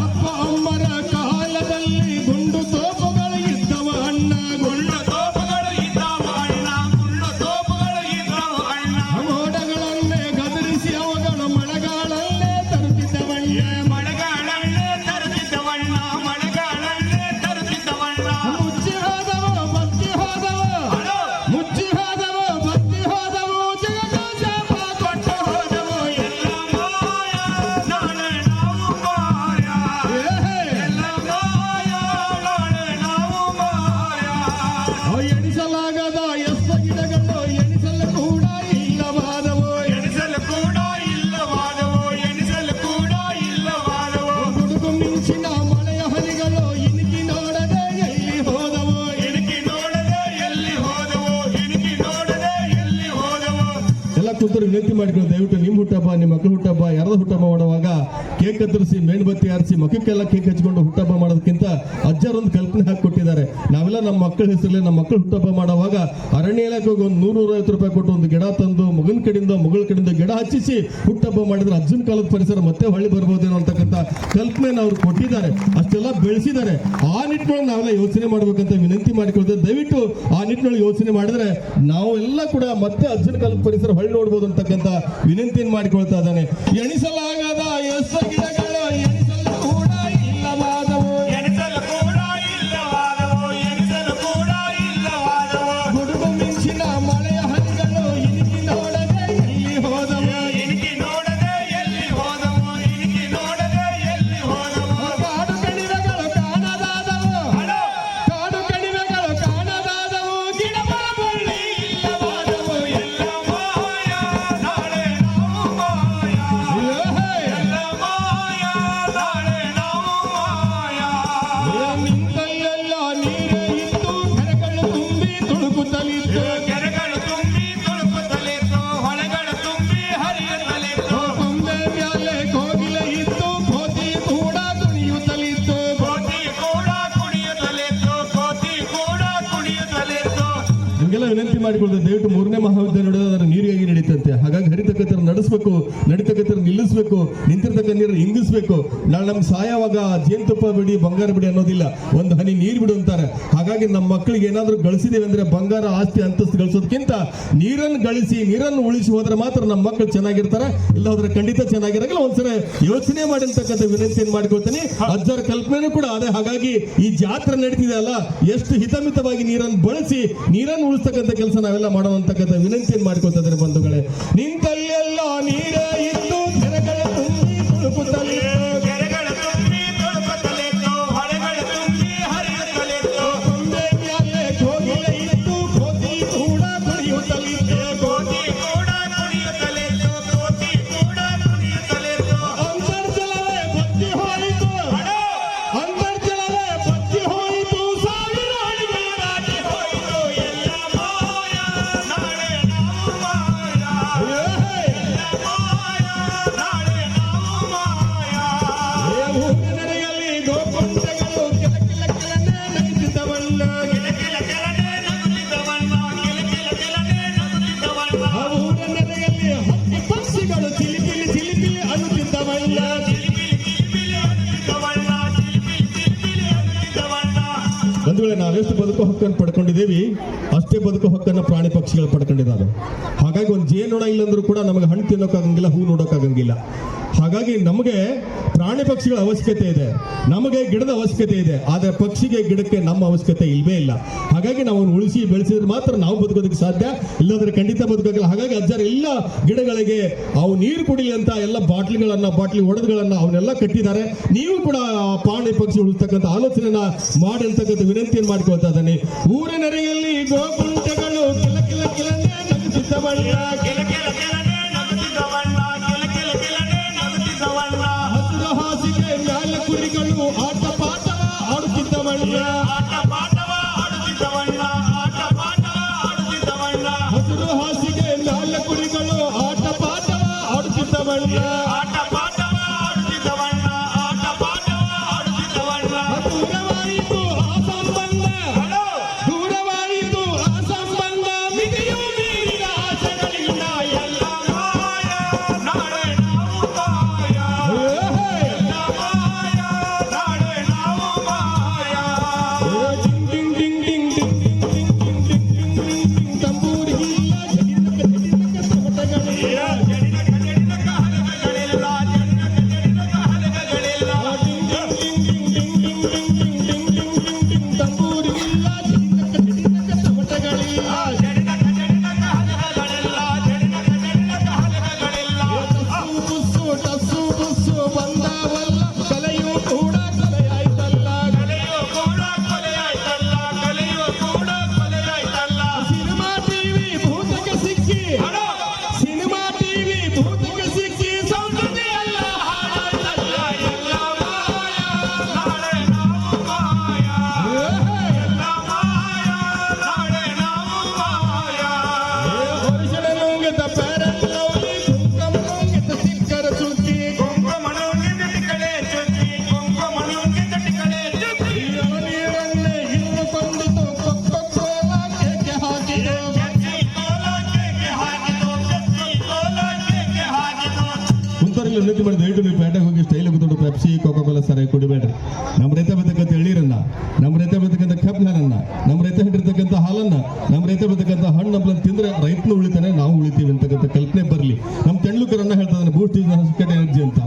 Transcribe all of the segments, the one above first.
ಅಪ್ಪ ಅಮ್ಮರ ಕಾಲದಲ್ಲಿ ಗುಂಡು ತೋಪುಗಳು ಇದ್ದವ ಅಣ್ಣ, ಗುಂಡು ತೋಪುಗಳು ಇದ್ದಾವ ಅಣ್ಣ, ಗುಂಡು ತೋಪುಗಳು ಇದ್ದಾವ ಅಣ್ಣ. ಮೋಡಗಳನ್ನೇ ಗದರಿಸಿ ಅವುಗಳು ಮಳೆಗಾಲಲ್ಲೇ ತರುತ್ತಿದ್ದವಣ್ಣ, ಮಳೆಗಾಲಲ್ಲೇ ತರುತ್ತಿದ್ದವಣ್ಣ, ಮಳೆಗಾಲಲ್ಲೇ ತರುತ್ತಿದ್ದವಣ್ಣ. ಮುಚ್ಚಿ ಹೋದವು ಬತ್ತಿ ಹೋದವು, ಮುಚ್ಚಿ ಹೋದವು ಬತ್ತಿ ಹೋದವು, ಜಗದ ಶಾಪ ಕೊಟ್ಟು ಹೋದವು ಎಲ್ಲ ಮಾಯ ನಾಳೆ ನಾವು ಮಾಯ, ಎಲ್ಲ ಮಾಯ ನಾಳೆ ನಾವು ಮಾಯ. ಎಣಿಸಲಾಗದ ಎಷ್ಟ ಗಿಡಗಳು ಎಣಿಸಲು ಕೂಡ ಇಲ್ಲವಾದವು, ಎಣಿಸಲು ಕೂಡ ಇಲ್ಲವಾದವು, ಎಣಿಸಲು ಕೂಡ ಇಲ್ಲವಾದವು. ಗುಡುಗು ಮಿಂಚಿನ ಮಳೆಯ ಹನಿಗಳು ಇಣುಕಿ ನೋಡದೆ ಎಲ್ಲಿ ಹೋದವು, ಇಣುಕಿ ನೋಡದೆ ಎಲ್ಲಿ ಹೋದವು, ಇಣುಕಿ ನೋಡದೆ ಎಲ್ಲಿ ಹೋದವು. ಎಲ್ಲ ಕೂತರು ವಿನಂತಿ ಮಾಡಿಕೊಂಡು ದಯವಿಟ್ಟು ನಿಮ್ಮ ಹುಟ್ಟಹಬ್ಬ, ನಿಮ್ಮ ಮಕ್ಕಳ ಹುಟ್ಟಹಬ್ಬ, ಯಾರದ ಹುಟ್ಟಹಬ್ಬ ಮಾಡುವಾಗ ಕೇಕ್ ಕತ್ತರಿಸಿ ಮೇಣಬತ್ತಿ ಆರಿಸಿ ಮಕ್ಕಕ್ಕೆಲ್ಲ ಕೇಕ್ ಹಚ್ಕೊಂಡು ಹುಟ್ಟಹಬ್ಬ ಮಾಡೋದಕ್ಕಿಂತ ಅಜ್ಜರೊಂದು ಕಲ್ಪನೆ ಹಾಕಿಕೊಟ್ಟಿದ್ದಾರೆ. ನಾವೆಲ್ಲ ನಮ್ಮ ಮಕ್ಕಳ ಹೆಸರಲ್ಲಿ ನಮ್ಮ ಮಕ್ಕಳು ಹುಟ್ಟಹಬ್ಬ ಮಾಡುವಾಗ ಅರಣ್ಯ ಇಲಾಖೆಗೆ ಒಂದು 100-150 ರೂಪಾಯಿ ಕೊಟ್ಟು ಒಂದು ಗಿಡ ತಂದು ಮಗನ ಕಡೆಯಿಂದ ಮಗಳ ಕಡೆಯಿಂದ ಗಿಡ ಹಚ್ಚಿಸಿ ಹುಟ್ಟಹಬ್ಬ ಮಾಡಿದ್ರೆ ಅಜ್ಜನ ಕಾಲದ ಪರಿಸರ ಮತ್ತೆ ಹೊಳ್ಳಿ ಬರ್ಬೋದೇನೋ ಅಂತಕ್ಕಂಥ ಕಲ್ಪನೆಯನ್ನು ಅವ್ರು ಕೊಟ್ಟಿದ್ದಾರೆ, ಅಷ್ಟೆಲ್ಲ ಬೆಳೆಸಿದ್ದಾರೆ. ಆ ನಿಟ್ಟಿನೊಳಗೆ ನಾವೆಲ್ಲ ಯೋಚನೆ ಮಾಡ್ಬೇಕಂತ ವಿನಂತಿ ಮಾಡಿಕೊಳ್ತೇವೆ. ದಯವಿಟ್ಟು ಆ ನಿಟ್ಟಿನೊಳಗೆ ಯೋಚನೆ ಮಾಡಿದ್ರೆ ನಾವೆಲ್ಲ ಕೂಡ ಮತ್ತೆ ಅಜ್ಜನ ಕಾಲದ ಪರಿಸರ ಹೊಳ್ಳಿ ನೋಡ್ಬೋದು ಅಂತಕ್ಕಂಥ ವಿನಂತಿಯನ್ನು ಮಾಡಿಕೊಳ್ತಾ ಇದ್ದಾನೆ. ಎಣಿಸಲಾಗದ ಎಷ್ಟು ಗಿಡಗಳು ಎಣಿಸಲು ಕೂಡ ಇಲ್ಲವಾದವು, ಎಣಿಸಲು ಕೂಡ ಇಲ್ಲವಾದವು, ಎಣಿಸಲು ಕೂಡ ಇಲ್ಲವಾದವು. ಗುಡುಗು ಮಿಂಚಿನ ಮಳೆಯ ಹನಿಗಳು ಇಣುಕಿ ನೋಡದೆ ಎಲ್ಲಿ ಹೋದವು, ಇಣುಕಿ ನೋಡದೆ ಎಲ್ಲಿ ಹೋದವು, ಇಣುಕಿ ನೋಡದೆ ಎಲ್ಲಿ ಹೋದವು. ಕಾಡು ಕಣಿವೆಗಳು ಕಾಣದಾದವು, ಕಾಡು ಕಣಿವೆಗಳು ಕಾಣದಾದವು, ಗಿಡ ಬಳ್ಳಿ ಇಲ್ಲವಾದವು ಎಲ್ಲ ಮಾಯ ನಾಳೆ ನಾವು ಮಾಯ, ಎಲ್ಲ ಮಾಯ ನಾಳೆ ನಾವು ಮಾಯ. ನಿಂತಲ್ಲೆಲ್ಲ ನೀರೇ ಇತ್ತು, ಕೆರೆಗಳು ತುಂಬಿ ತುಳುಕುತ್ತಲಿತ್ತು, ಕೆರೆಗಳು ತುಂಬಿ ತುಳುಕುತ್ತಲಿತ್ತು, ಹೊಳೆಗಳು ತುಂಬಿ ಹರಿಯುತ್ತಲಿತ್ತು. ಕೊಂಬೆ ಮ್ಯಾಲೆ ಕೋಗಿಲೆ ಇತ್ತು, ಕೋತಿ ಕೂಡ ಕುಣಿಯುತ್ತಲಿತ್ತು. ಕೋತಿ ಕೂಡ ಕುಣಿಯುತ್ತಲಿತ್ತು, ಕೋತಿ ಕೂಡ ಕುಣಿಯುತ್ತಲಿತ್ತು. ನಿಮಗೆಲ್ಲ ವಿನಂತಿ ಮಾಡಿಕೊಳ್ಳೋದು ದಯವಿಟ್ಟು 3ನೇ ಮಹಾಯುದ್ಧ ನಡೆಯೋದಾದ್ರೆ ನೀರಿಗಾಗಿ ನಡೀತಂತೆ. ಹಾಗಾಗಿ ಹರಿತಕ್ಕಂಥ ನಡೆಸಬೇಕು, ನಡೀತಕ್ಕಂಥ ನಿಲ್ಲಿಸಬೇಕು, ನಿಂತಿರ್ತಕ್ಕ ನೀರು ಇಂಗಿಸ್ಬೇಕು. ನಾಳೆ ನಮ್ಗೆ ಸಾಯವಾಗ ಜೇನುತುಪ್ಪ ಬಿಡಿ ಬಂಗಾರ ಬಿಡಿ ಅನ್ನೋದಿಲ್ಲ, ಒಂದು ಹನಿ ನೀರು ಬಿಡು ಅಂತಾರೆ. ಹಾಗಾಗಿ ನಮ್ಮ ಮಕ್ಕಳಿಗೆ ಏನಾದರೂ ಗಳಿಸಿದೇವೆ ಅಂದ್ರೆ ಬಂಗಾರ ಆಸ್ತಿ ಅಂತಸ್ತು ಗಳಿಸೋದಕ್ಕಿಂತ ನೀರನ್ನು ಗಳಿಸಿ ನೀರನ್ನು ಉಳಿಸಿ ಹೋದ್ರೆ ಮಾತ್ರ ನಮ್ಮ ಮಕ್ಕಳು ಚೆನ್ನಾಗಿರ್ತಾರೆ, ಇಲ್ಲ ಹೋದ್ರೆ ಖಂಡಿತ ಚೆನ್ನಾಗಿರಲ್ಲ. ಒಂದ್ಸಲ ಯೋಚನೆ ಮಾಡಿರ್ತಕ್ಕಂಥ ವಿನಂತಿಯನ್ನು ಮಾಡ್ಕೊಳ್ತೀನಿ. ಅಜ್ಜರ ಕಲ್ಪನೆನೂ ಕೂಡ ಅದೇ. ಹಾಗಾಗಿ ಈ ಜಾತ್ರೆ ನಡೀತಿದೆ ಅಲ್ಲ, ಎಷ್ಟು ಹಿತಮಿತವಾಗಿ ನೀರನ್ನು ಬಳಸಿ ನೀರನ್ನು ಉಳಿಸ್ತಕ್ಕಂಥ ಕೆಲಸ ನಾವೆಲ್ಲ ಮಾಡೋಣ ಅಂತಕ್ಕಂಥ ವಿನಂತಿಯನ್ನು ಮಾಡ್ಕೊಳ್ತಾ ಇದ್ದಾರೆ ಬಂಧುಗಳೇ. ನಿಂತಲ್ಲೆಲ್ಲ ನೀರೇ ಇತ್ತು, ಕೆರೆಗಳ ತುಂಬಿ ತುಳುಕುತ್ತಲಿತ್ತು, ಕೆರೆಗಳು ತುಂಬಿ ತುಳುಕುತ್ತಲಿತ್ತು, ಹೊಳೆಗಳು ತುಂಬಿ ಹರಿಯುತ್ತಲಿತ್ತು. ಕೊಂಬೆ ಮ್ಯಾಲೆ ಕೋಗಿಲೆ ಇತ್ತು, ಕೋತಿ ಕೂಡ ಕುಣಿಯುತ್ತಲಿತ್ತು, ಕೋತಿ ಕೂಡ ಕುಣಿಯುತ್ತಲಿತ್ತು, ಕೋತಿ ಕೂಡ ಕುಣಿಯುತ್ತಲಿತ್ತು. ಅಂತರ್ಜಲವೇ ಬತ್ತಿ ಹೋಯಿತು, ಅಂತರ್ಜಲವೇ ಬತ್ತಿ ಹೋಯಿತು, ಸಾವಿರ ಅಡಿಗಳು ದಾಟಿ ಹೋಯಿತು. ಎಲ್ಲ ಮಾಯ ನಾಳೆ ನಾವು ಮಾಯ, ಎಲ್ಲ ಮಾಯ ನಾಳೆ ನಾವು ಮಾಯ. ಊರಿನಡೆಯಲ್ಲಿ ಗೋಪುಂಟಗಳು ಕಿಲಕಿಲಕಿಲನೆ ನಗುತ್ತಿದ್ದವಲ್ಲ, ಕಿಲಕಿಲ ಕೆಳನೆ ನಗುತ್ತಿದ್ದವಣ್ಣ, ಕಿಲಕಿಲ ಕೆಳನೆ ನಗುತ್ತಿದ್ದವಣ್ಣ. ಊರಿನಡೆಯಲ್ಲಿ ಹಕ್ಕಿ ಪಕ್ಷಿಗಳು ಚಿಲಿಪಿಲಿ ಚಿಲಿಪಿಲಿ ಅನ್ನುತ್ತಿದ್ದವಲ್ಲ. ಚಿಲಿಪಿಲಿ ಚಿಲಿಪಿಲಿ ಅನ್ನುತ್ತಿದ್ದವಣ್ಣ, ಚಿಲಿಪಿಲಿ ಚಿಲಿಪಿಲಿ ಅನ್ನುತ್ತಿದ್ದವಣ್ಣ. ಬಂಧುಗಳೇ, ನಾವೆಷ್ಟು ಬದುಕು ಹಕ್ಕನ್ನು ಪಡ್ಕೊಂಡಿದ್ದೀವಿ ಅಷ್ಟೇ ಬದುಕು ಹಕ್ಕನ್ನು ಪ್ರಾಣಿ ಪಕ್ಷಿಗಳು ಪಡ್ಕೊಂಡಿದ್ದಾವೆ. ಹಾಗಾಗಿ ಒಂದು ಜೇನುನೊಣ ಇಲ್ಲಂದ್ರೂ ಕೂಡ ನಮಗೆ ಹಣ್ಣು ತಿನ್ನೋಕ್ಕಾಗಂಗಿಲ್ಲ, ಹೂ ನೋಡೋಕ್ಕಾಗಂಗಿಲ್ಲ. ಹಾಗಾಗಿ ನಮಗೆ ಪ್ರಾಣಿ ಪಕ್ಷಿಗಳ ಅವಶ್ಯಕತೆ ಇದೆ, ನಮಗೆ ಗಿಡದ ಅವಶ್ಯಕತೆ ಇದೆ. ಆದರೆ ಪಕ್ಷಿಗೆ ಗಿಡಕ್ಕೆ ನಮ್ಮ ಅವಶ್ಯಕತೆ ಇಲ್ವೇ ಇಲ್ಲ. ಹಾಗಾಗಿ ನಾವು ಉಳಿಸಿ ಬೆಳೆಸಿದ್ರೆ ಮಾತ್ರ ನಾವು ಬದುಕೋದಕ್ಕೆ ಸಾಧ್ಯ, ಇಲ್ಲದ್ರೆ ಖಂಡಿತ ಬದುಕೋಗಿಲ್ಲ. ಹಾಗಾಗಿ ಅಜ್ಜರ ಎಲ್ಲ ಗಿಡಗಳಿಗೆ ಅವು ನೀರು ಕುಡಿಲಿ ಅಂತ ಎಲ್ಲ ಬಾಟ್ಲಿ ಒಡೆದುಗಳನ್ನ ಅವನ್ನೆಲ್ಲ ಕಟ್ಟಿದ್ದಾರೆ. ನೀವು ಕೂಡ ಪ್ರಾಣಿ ಪಕ್ಷಿ ಉಳಿಸ್ತಕ್ಕಂಥ ಆಲೋಚನೆನ ಮಾಡಿ ಅಂತಕ್ಕಂಥ ವಿನಂತಿಯನ್ನು ಮಾಡ್ಕೊಳ್ತಾ ಇದ್ದಾನೆ. ಊರಿನರೆಯಲ್ಲಿ ಗೋಪುಂಟಗಳು ಕಿಲಕಿಲ ಕಿಲನೆ ನಗುತ್ತಿದ್ದವಲ್ಲ, ಕಿಲಕಿಲ ಕೆಳನೆ ನಗುತ್ತಿದ್ದವಣ್ಣ, ಕಿಲಕಿಲ ಕೆಳನೆ ನಗುತ್ತಿದ್ದವಣ್ಣ. ಹಸಿರು ಹಾಸಿಗೆ ಮ್ಯಾಲೆ ಕುರಿಗಳು ಆಟ ಪಾಠವ ಆಡುತ್ತಿದ್ದವಲ್ಲ, ಆಟ ಪಾಠವ ಆಡುತ್ತಿದ್ದವಣ್ಣ, ಆಟ ಪಾಠವ ಆಡುತ್ತಿದ್ದವಣ್ಣ. ಹಸಿರು ಹಾಸಿಗೆ ಮ್ಯಾಲೆ ಕುರಿಗಳು ಆಟ ಪಾಠವ ಆಡುತ್ತಿದ್ದವಲ್ಲ, ಆಟ ಪಾಠವ ಆಡುತ್ತಿದ್ದವಣ್ಣ, ಆಟ ಪಾಠವ ಆಡುತ್ತಿದ್ದವಣ್ಣ. ದೂರವಾಯಿತು ಆ ಸಂಬಂಧ, ದೂರವಾಯಿತು ಆ ಸಂಬಂಧ, ಮಿತಿಯು ಮೀರಿದ ಆಸೆಗಳಿಂದ ಎಲ್ಲ ಮಾಯ ನಾಳೆ ನಾವು ಮಾಯ, ಎಲ್ಲ ಮಾಯ ಕೋಕಾ-ಕೋಲಾ ಸಾರಾಯಿ ಕುಡಿಬೇಡ್ರಿ. ನಮ್ಮ ರೈತ ಬೆಳತಕ್ಕಂಥ ಎಳ್ಳೀರನ್ನ, ನಮ್ಮ ರೈತ ಬೆಳತಕ್ಕಂಥ ಕಬ್ಬಿಣನ್ನ, ನಮ್ಮ ರೈತ ಹಿಡಿರ್ತಕ್ಕಂಥ ಹಾಲನ್ನ, ನಮ್ಮ ರೈತ ಬೆಳತಕ್ಕಂಥ ಹಣ್ಣು ಹಂಪಲನ್ನ ತಿಂದ್ರೆ ರೈತನು ಉಳಿತಾನೆ, ನಾವು ಉಳಿತೀವಿ ಅಂತಕ್ಕಂಥ ಕಲ್ಪನೆ ಬರಲಿ. ನಮ್ಮ ತೆಂಡ್ಲುಕರನ್ನ ಹೇಳ್ತಾನೆ ಬೂಸ್ಟ್ ಇಸ್ ಹಸ್ಕೆಟ್ ಎನರ್ಜಿ ಅಂತ.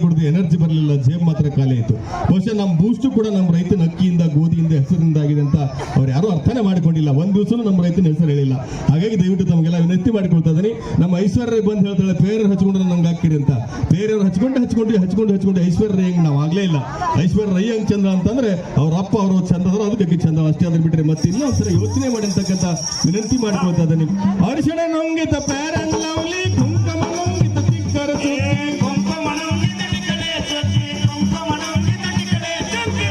ಕುಡ್ದೆ ಎನರ್ಜಿ ಬರಲಿಲ್ಲ, ಜೇಬ್ ಮಾತ್ರ ಖಾಲಿ ಆಯಿತು. ಬಹುಶಃ ನಮ್ಮ ಬೂಸ್ಟ್ ಕೂಡ ನಮ್ಮ ರೈತನ ಅಕ್ಕಿಯಿಂದ, ಗೋಧಿಯಿಂದ, ಹೆಸರಿಂದ ಆಗಿದೆ ಅಂತ ಅವ್ರು ಯಾರು ಅರ್ಥನೇ ಮಾಡಿಕೊಂಡಿಲ್ಲ. ಒಂದು ದಿವಸನೂ ನಮ್ಮ ರೈತನ ಹೆಸರು ಹೇಳಿಲ್ಲ. ಹಾಗಾಗಿ ದಯವಿಟ್ಟು ತಮಗೆಲ್ಲ ವಿನಂತಿ ಮಾಡಿಕೊಳ್ತಾ ಇದ್ದೀನಿ. ನಮ್ಮ ಐಶ್ವರ್ಯ ಬಂದು ಹೇಳ್ತಾಳೆ ಬೇರೆಯವ್ರು ಹಚ್ಕೊಂಡ್ರೆ ನಂಗೆ ಹಾಕಿರಿ ಅಂತ. ಬೇರೆಯವ್ರು ಹಚ್ಕೊಂಡು ಐಶ್ವರ್ಯ ರೈ ಹಂಗೆ ನಾವು ಆಗಲೇ ಇಲ್ಲ. ಐಶ್ವರ್ಯ ರೈ ಹಂಗೆ ಚಂದ ಅಂತಂದ್ರೆ ಅವ್ರ ಅಪ್ಪ ಅವರು ಚಂದ ಆದ್ರೆ ಅದಕ್ಕೆ ಚಂದ ಅಷ್ಟೇ. ಅದ್ರ ಬಿಟ್ಟರೆ ಮತ್ತೆ ಇನ್ನೊಂದ್ಸರಿ ಯೋಚನೆ ಮಾಡಿ ಅಂತಕ್ಕಂಥ ವಿನಂತಿ ಮಾಡ್ಕೊಳ್ತಾ ಇದ್ದೀನಿ. ಅರಿಶಿಣ ನುಂಗಿತ ಫೇರ್ ಅಂಡ್ ಲವ್ಲಿ, ಕುಂಕುಮ ನುಂಗಿತ ತಿಕ್ಕರ ಸುದ್ದಿ, ಕುಂಕುಮ ನುಂಗಿದ ಟಿಕಡೆ ಸೊಚ್ಚಿ, ಕುಂಕುಮ ನುಂಗಿದ ಟಿಕಡೆ ಸೊಚ್ಚಿ.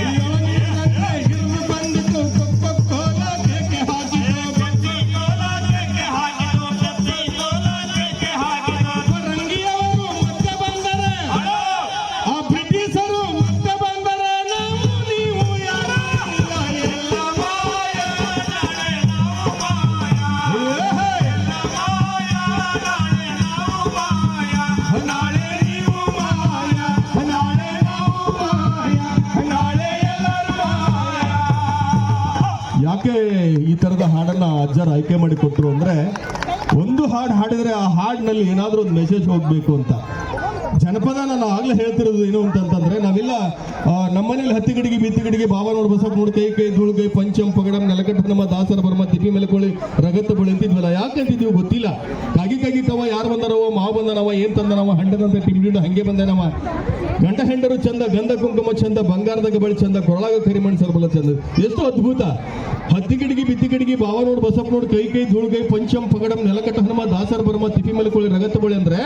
ಹಿಡಿದು ಬಂದಿತು ಕೋಕಾ-ಕೋಲಾ ಕೇಕೆ ಹಾಕಿತು, ಪೆಪ್ಸಿ ಕೋಲಾ ಕೇಕೆ ಹಾಕಿತು, ಪೆಪ್ಸಿ ಕೋಲಾ ಕೇಕೆ ಹಾಕಿತು. ರಂಗಿಯವರು ಮತ್ತೆ ಬಂದರೆ, ಹಲೋ ಆ ಬ್ರಿಟಿಷರು ಮತ್ತೆ ಬಂದರೆ, ನಾವು ನೀವು ಯಾರು ಎಲ್ಲ ಮಾಯ, ನಾಳೆ ನಾವು ಮಾಯ. ಎಲ್ಲ ಮಾಯ, ನಾಳೆ ನಾವು ಮಾಯ. ನಾಳೆ ನೀವು ಮಾಯ, ನಾಳೆ ನಾವು ಮಾಯ, ನಾಳೆ ಎಲ್ಲರೂ ಮಾಯ. ಯಾಕೆ ಈ ತರದ ಹಾಡನ್ನ ಅಜ್ಜರು ಆಯ್ಕೆ ಮಾಡಿ ಕೊಟ್ಟರು ಅಂದ್ರೆ, ಒಂದು ಹಾಡು ಹಾಡಿದ್ರೆ ಆ ಹಾಡಿನಲ್ಲಿ ಏನಾದ್ರೂ ಒಂದು ಮೆಸೇಜ್ ಹೋಗ್ಬೇಕು ಅಂತ. ಜನಪದ ನಾನು ಆಗ್ಲೇ ಹೇಳ್ತಿರೋದು ಏನು ಅಂತಂದ್ರೆ, ನಾವೆಲ್ಲ ನಮ್ಮನೇಲಿ ಹತ್ತಿಗಡಿಗೆ ಬಿತ್ತಿಗಡಿಗೆ ಬಾಬಾ ನೋಡು ಬಸಪ್ಪ ನೋಡು ಕೈ ಕೈ ಧೂಳ್ಗೈ ಪಂಚಂ ಪಗಡಂ ನೆಲಕಟ್ಟ ನಮ್ಮ ದಾಸರ ಬರ್ಮ ತಿಪ್ಪಿ ಮೇಲೆ ಕೋಳಿ ರಗತ್ತ ಬಳಿ ಅಂತಿದ್ವಲ್ಲ. ಯಾಕೆ ಅಂತಿದ್ವಿ ಗೊತ್ತಿಲ್ಲ. ಕಾಗಿ ಕಾಗಿ ಕವ ಯಾರು ಬಂದರವ, ಮಾವು ಬಂದನವ, ಏನ್ ತಂದನವ, ಹಂಡದಂತೆ ಟಿಂಬಿಡು ಹಂಗೆ ಬಂದೇನವ, ಗಂಡ ಹೆಂಡರು ಚಂದ, ಗಂಧ ಕುಂಕುಮ ಚಂದ, ಬಂಗಾರದಾಗ ಬಳಿ ಚಂದ, ಕೊರಳಾಗ ಕರಿಮಣ್ ಸರ್ಬಲ ಚಂದ. ಎಷ್ಟು ಅದ್ಭುತ. ಹತ್ತಿಗಿಡಿಗೆ ಬಿತ್ತಿಗಿಡಿಗೆ ಬಾವ ನೋಡು ಬಸಪ್ಪ ನೋಡು ಕೈ ಕೈ ಧೂಳ್ಗೈ ಪಂಚಂ ಪಗಡಂ ನೆಲಕಟ್ಟ ಹನುಮ ದಾಸರ ಬರ್ಮ ತಿಪ್ಪಿ ಮೇಲೆ ಕೋಳಿ ರಗತ್ತ ಬಳಿ ಅಂದ್ರೆ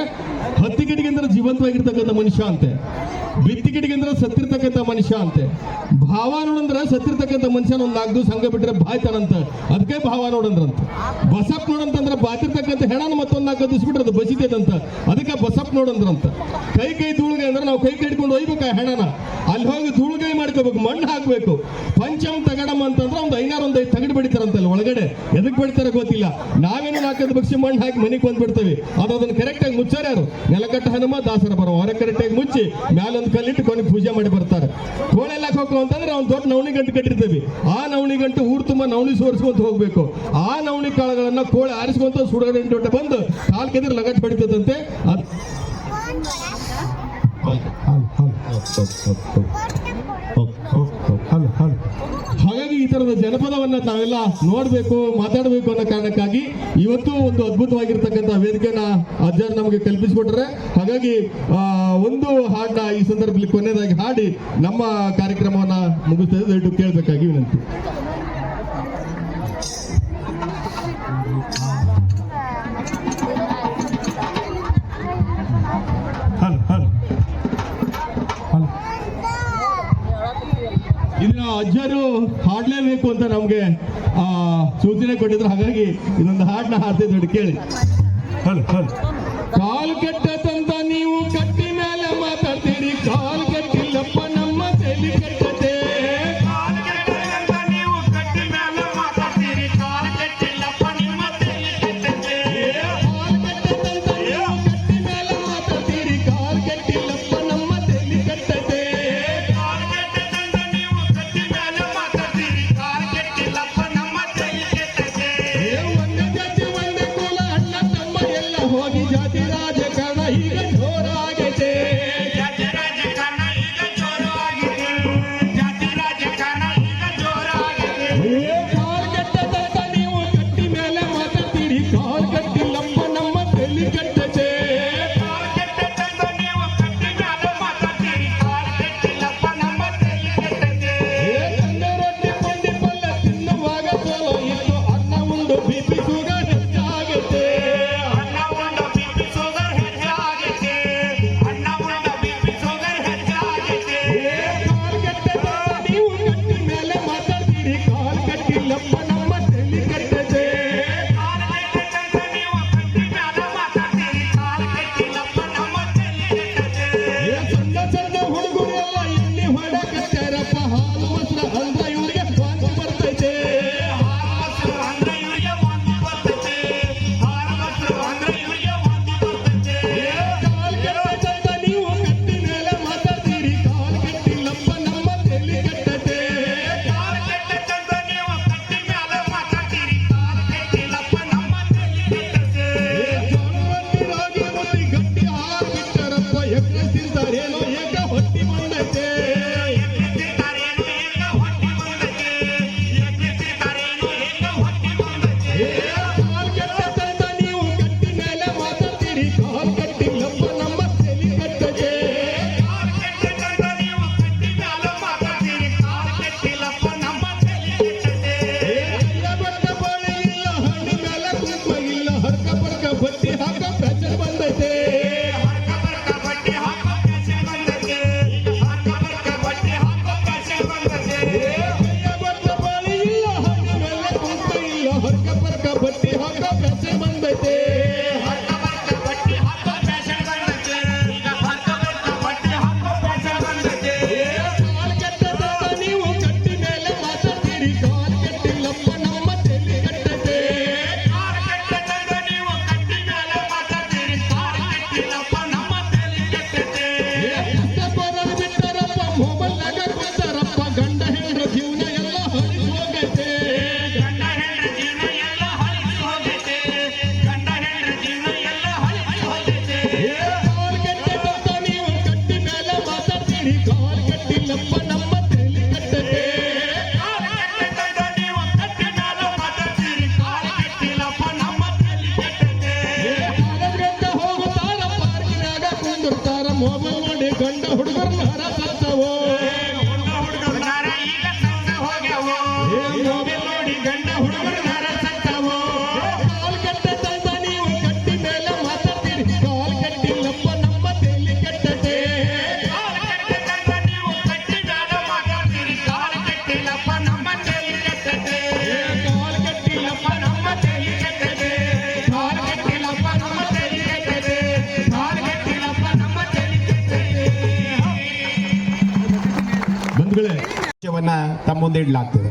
ಹತ್ತಿಗಿಡಿಗೆ ಅಂದ್ರೆ ಜೀವಂತವಾಗಿರ್ತಕ್ಕಂಥ ಮನುಷ್ಯ ಅಂತೆ, ಬಿತ್ತಿಗಿಡಿಗೆ ಅಂದ್ರೆ ಸತ್ತಿರ್ತಕ್ಕಂಥ ಮನುಷ್ಯ ಅಂತೆ, ಭಾವ ನೋಡಂದ್ರೆ ಸತ್ತಿರ್ತಕ್ಕಂಥ ಮನುಷ್ಯನ ಒಂದು 4 ದಿವಸ ಹಂಗ ಬಿಟ್ರೆ ಬಾಯ್ತಾನಂತ, ಅದಕ್ಕೆ ಭಾವ ನೋಡಂದ್ರಂತ. ಬಸಪ್ ನೋಡಂತಂದ್ರೆ ಬಾತಿರ್ತಕ್ಕಂಥ ಹೆಣನ ಮತ್ತೊಂದು 4 ದಿವಸ ಬಿಟ್ರೆ ಅದು ಬಸಿತೈತಂತ, ಅದಕ್ಕೆ ಬಸಪ್ ನೋಡಂದ್ರಂತ. ಕೈ ಕೈ ಧೂಳ್ಗೈ ಅಂದ್ರೆ ನಾವು ಕೈ ಹಿಡ್ಕೊಂಡು ಒಯ್ಬೇಕು ಆ ಹೆಣನ, ಅಲ್ಲಿ ಹೋಗಿ ಧೂಳ್ಗೈ ಮಾಡ್ಕೋಬೇಕು, ಮಣ್ಣು ಹಾಕ್ಬೇಕು. ಪಂಚಮ್ ತಗಡಮ್ ಅಂತಂದ್ರೆ ಒಂದು 5 ತಗಡು ಬಡಿತಾರಂತಲ್ಲ ಒಳಗಡೆ, ಎದಕ್ ಬಡಿತಾರ ಗೊತ್ತಿಲ್ಲ. ನಾವೇನು 4 ಬಗ್ಸಿ ಮಣ್ಣು ಹಾಕಿ ಮನೆಗೆ ಬಂದ್ಬಿಡ್ತೇವೆ. ಅದು ಅದನ್ನ ಕರೆಕ್ಟ್ ಆಗಿ ಮುಚ್ಚಾರ ಯಾರು, ನೆಲಕಟ್ಟ ಹನುಮ ದಾಸರ ಬರೋ ಹೊರ ಕರೆಕ್ಟ್ ಆಗಿ ಮುಚ್ಚಿ ಮ್ಯಾಲೊಂದು ಕಲ್ಲಿಟ್ಟು ಕೊನೆಗೆ ಪೂಜೆ ಮಾಡಿ ಬರ್ತಾರೆ. ಕೋಳೆಲ್ಲ ಹೋಗೋ ಅಂತಂದ್ರೆ ಅವ್ನು ದೊಡ್ಡ ನವಣಿ ಗಂಟು ಕಟ್ಟಿರ್ತೇವೆ. ಆ ನವಣಿ ಗಂಟು ಊರು ತುಂಬ ನವಣಿ ಸೋರಿಸ್ಕೊಂತ ಹೋಗ್ಬೇಕು. ಆ ನವಣಿ ಕಾಳುಗಳನ್ನ ಕೋಳೆ ಆರಿಸ್ಕೊಂತ ಸುಡಗಡೆ ಬಂದು ಕಾಲ್ ಕೆದ್ರೆ ಲಗಟ್ ಬಡಿತದಂತೆ. ಹಾಗಾಗಿ ಈ ತರದ ಜನಪದವನ್ನ ನಾವೆಲ್ಲ ನೋಡ್ಬೇಕು, ಮಾತಾಡಬೇಕು ಅನ್ನೋ ಕಾರಣಕ್ಕಾಗಿ ಇವತ್ತು ಒಂದು ಅದ್ಭುತವಾಗಿರ್ತಕ್ಕಂಥ ವೇದಿಕೆಯನ್ನ ಅಜ್ಜರು ನಮಗೆ ಕಲ್ಪಿಸಿಕೊಟ್ರೆ. ಹಾಗಾಗಿ ಒಂದು ಹಾಡನ್ನ ಈ ಸಂದರ್ಭದಲ್ಲಿ ಕೊನೆಯದಾಗಿ ಹಾಡಿ ನಮ್ಮ ಕಾರ್ಯಕ್ರಮವನ್ನ ಮುಗಿಸ್ತೇವೆ. ದಯವಿಟ್ಟು ಕೇಳಬೇಕಾಗಿ ವಿನಂತಿ. ಇದನ್ನ ಅಜ್ಜರು ಹಾಡ್ಲೇಬೇಕು ಅಂತ ನಮ್ಗೆ ಸೂಚನೆ ಕೊಟ್ಟಿದ್ರು. ಹಾಗಾಗಿ ಇನ್ನೊಂದು ಹಾಡನ್ನ ಹಾಡ್ತಿದ್ರು, ಕೇಳಿ. ಕಾಲ್ ಕೆಟ್ಟದಂತ ನೀವು ಕಟ್ಟಿ ಮೇಲೆ ಮಾತಾಡ್ತೀರಿ, ಕಾಲ್ ಕೆಟ್ಟಿಲ್ಲಪ್ಪ ನಮ್ಮ ತಲೆ ಕೆಟ್ಟದೆ. ಕಾಲು ಕೆಟ್ಟದಂತ ನೀವು ಕಟ್ಟಿ ಮೇಲೆ ಮಾತಾಡ್ತೀರಿ, ಕಾಲು ಕೆಟ್ಟಿಲ್ಲಪ್ಪ ನಿಮ್ಮ ತಲೆ ಕೆಟ್ಟದೆ. ಕಾಲ್ ಕೆಟ್ಟದಂತ ನೀವು ಕಟ್ಟಿ ಮೇಲೆ ಮಾತಾಡ್ತೀರಿ, ಕಾಲ್ ಕೆಟ್ಟಿಲ್ಲಪ್ಪ ನಮ್ಮ ತಲೆ ಕೆಟ್ಟದೆ. ಕಾಲು ಕೆಟ್ಟದಂತ ನೀವು ಕಟ್ಟಿ ಮೇಲೆ ಮಾತಾಡ್ತೀರಿ, ಕಾಲು ಕೆಟ್ಟಿಲ್ಲಪ್ಪ ನಮ್ಮ ತಲೆ ಕೆಟ್ಟದೆ. ಒಂದೇ ಜಾತಿ ಒಂದೇ ಕುಲ ಅಣ್ಣ ತಮ್ಮ ಎಲ್ಲ ಹೋಗಿ ಜಾತಿ ರಾಜಕಾರಣ ಈಗ ಜೋರಾಗೈತೆ. ಜಾತಿ ರಾಜಕಾರಣ ಈಗ ಜೋರು ಆಗಿದೆ. ಬಂಧುಗಳೇ, ತಮ್ಮ ಮುಂದೆ ಇಡಲಾಗ್ತದೆ.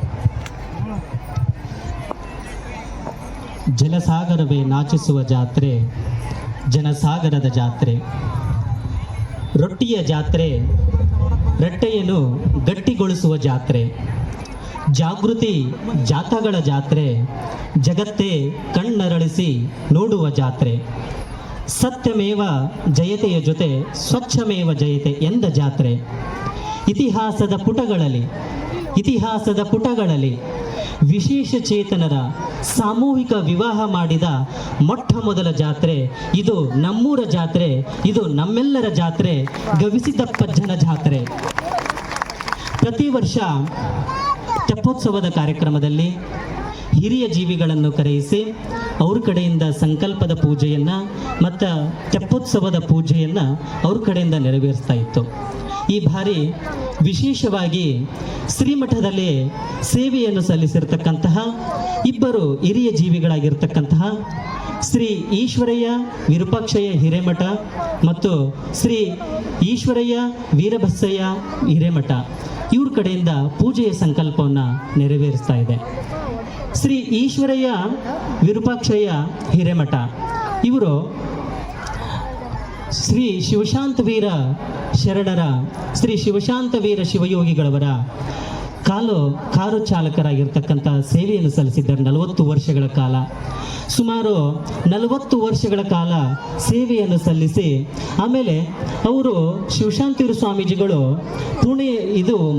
ಜಲಸಾಗರವೇ ನಾಚಿಸುವ ಜಾತ್ರೆ, ಜನಸಾಗರದ ಜಾತ್ರೆ. ರೊಟ್ಟಿಯ ಜಾತ್ರೆ, ರಟ್ಟೆಯನ್ನು ಗಟ್ಟಿಗೊಳಿಸುವ ಜಾತ್ರೆ. ಜಾಗೃತಿ ಜಾಥಾಗಳ ಜಾತ್ರೆ, ಜಗತ್ತೇ ಕಣ್ಣರಳಿಸಿ ನೋಡುವ ಜಾತ್ರೆ. ಸತ್ಯಮೇವ ಜಯತೆಯ ಜೊತೆ ಸ್ವಚ್ಛಮೇವ ಜಯತೆ ಎಂದ ಜಾತ್ರೆ. ಇತಿಹಾಸದ ಪುಟಗಳಲ್ಲಿ ವಿಶೇಷ ಚೇತನರ ಸಾಮೂಹಿಕ ವಿವಾಹ ಮಾಡಿದ ಮೊಟ್ಟ ಮೊದಲ ಜಾತ್ರೆ ಇದು ನಮ್ಮೂರ ಜಾತ್ರೆ, ಇದು ನಮ್ಮೆಲ್ಲರ ಜಾತ್ರೆ, ಗವಿಸಿದ್ದಪ್ಪಜ್ಜನ ಜಾತ್ರೆ. ಪ್ರತಿ ವರ್ಷ ತೆಪ್ಪೋತ್ಸವದ ಕಾರ್ಯಕ್ರಮದಲ್ಲಿ ಹಿರಿಯ ಜೀವಿಗಳನ್ನು ಕರೆಯಿಸಿ ಅವ್ರ ಕಡೆಯಿಂದ ಸಂಕಲ್ಪದ ಪೂಜೆಯನ್ನು ಮತ್ತು ತೆಪ್ಪೋತ್ಸವದ ಪೂಜೆಯನ್ನು ಅವ್ರ ಕಡೆಯಿಂದ ನೆರವೇರಿಸ್ತಾ ಇತ್ತು. ಈ ಬಾರಿ ವಿಶೇಷವಾಗಿ ಶ್ರೀಮಠದಲ್ಲಿ ಸೇವೆಯನ್ನು ಸಲ್ಲಿಸಿರ್ತಕ್ಕಂತಹ ಇಬ್ಬರು ಹಿರಿಯ ಜೀವಿಗಳಾಗಿರ್ತಕ್ಕಂತಹ ಶ್ರೀ ಈಶ್ವರಯ್ಯ ವಿರೂಪಾಕ್ಷಯ್ಯ ಹಿರೇಮಠ ಮತ್ತು ಶ್ರೀ ಈಶ್ವರಯ್ಯ ವೀರಭಸಯ್ಯ ಹಿರೇಮಠ ಇವ್ರ ಕಡೆಯಿಂದ ಪೂಜೆಯ ಸಂಕಲ್ಪವನ್ನು ನೆರವೇರಿಸ್ತಾ ಇದೆ. ಶ್ರೀ ಈಶ್ವರಯ್ಯ ವಿರೂಪಾಕ್ಷಯ್ಯ ಹಿರೇಮಠ ಇವರು ಶ್ರೀ ಶಿವಶಾಂತವೀರ ಶರಣರ ಶ್ರೀ ಶಿವಶಾಂತವೀರ ಶಿವಯೋಗಿಗಳವರ ಕಾರು ಚಾಲಕರಾಗಿರ್ತಕ್ಕಂಥ ಸೇವೆಯನ್ನು ಸಲ್ಲಿಸಿದ್ದಾರೆ 40 ವರ್ಷಗಳ ಕಾಲ. ಸುಮಾರು 40 ವರ್ಷಗಳ ಕಾಲ ಸೇವೆಯನ್ನು ಸಲ್ಲಿಸಿ ಆಮೇಲೆ ಅವರು ಶಿವಶಾಂತಿವೀರ ಸ್ವಾಮೀಜಿಗಳು ಪುಣೆ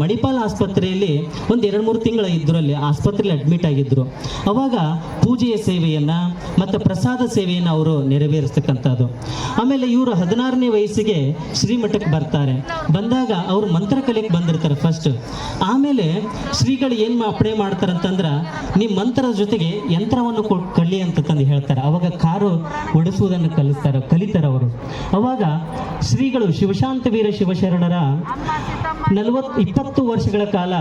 ಮಣಿಪಾಲ್ ಆಸ್ಪತ್ರೆಯಲ್ಲಿ ಒಂದು 2-3 ತಿಂಗಳ ಇದ್ದರಲ್ಲಿ ಆಸ್ಪತ್ರೆಯಲ್ಲಿ ಅಡ್ಮಿಟ್ ಆಗಿದ್ದರು. ಅವಾಗ ಪೂಜೆಯ ಸೇವೆಯನ್ನು ಮತ್ತು ಪ್ರಸಾದ ಸೇವೆಯನ್ನು ಅವರು ನೆರವೇರಿಸ್ತಕ್ಕಂಥದ್ದು. ಆಮೇಲೆ ಇವರು 16ನೇ ವಯಸ್ಸಿಗೆ ಶ್ರೀಮಠಕ್ಕೆ ಬರ್ತಾರೆ. ಬಂದಾಗ ಅವರು ಮಂತ್ರ ಕಲಿಯಕ್ಕೆ ಬಂದಿರ್ತಾರೆ ಫಸ್ಟ್. ಆಮೇಲೆ ಶ್ರೀಗಳು ಏನು ಅಪ್ಪಣೆ ಮಾಡ್ತಾರಂತಂದ್ರೆ ನಿಮ್ಮ ಮಂತ್ರದ ಜೊತೆಗೆ ಯಂತ್ರವನ್ನು ಕಲಿ ಅಂತಂದು ಹೇಳ್ತಾರೆ. ಅವಾಗ ಕಾರು ಓಡಿಸುವುದನ್ನು ಕಲಿತಾರೆ ಅವರು. ಅವಾಗ ಶ್ರೀಗಳು ಶಿವಶಾಂತವೀರ ಶಿವಶರಣರ 20 ವರ್ಷಗಳ ಕಾಲ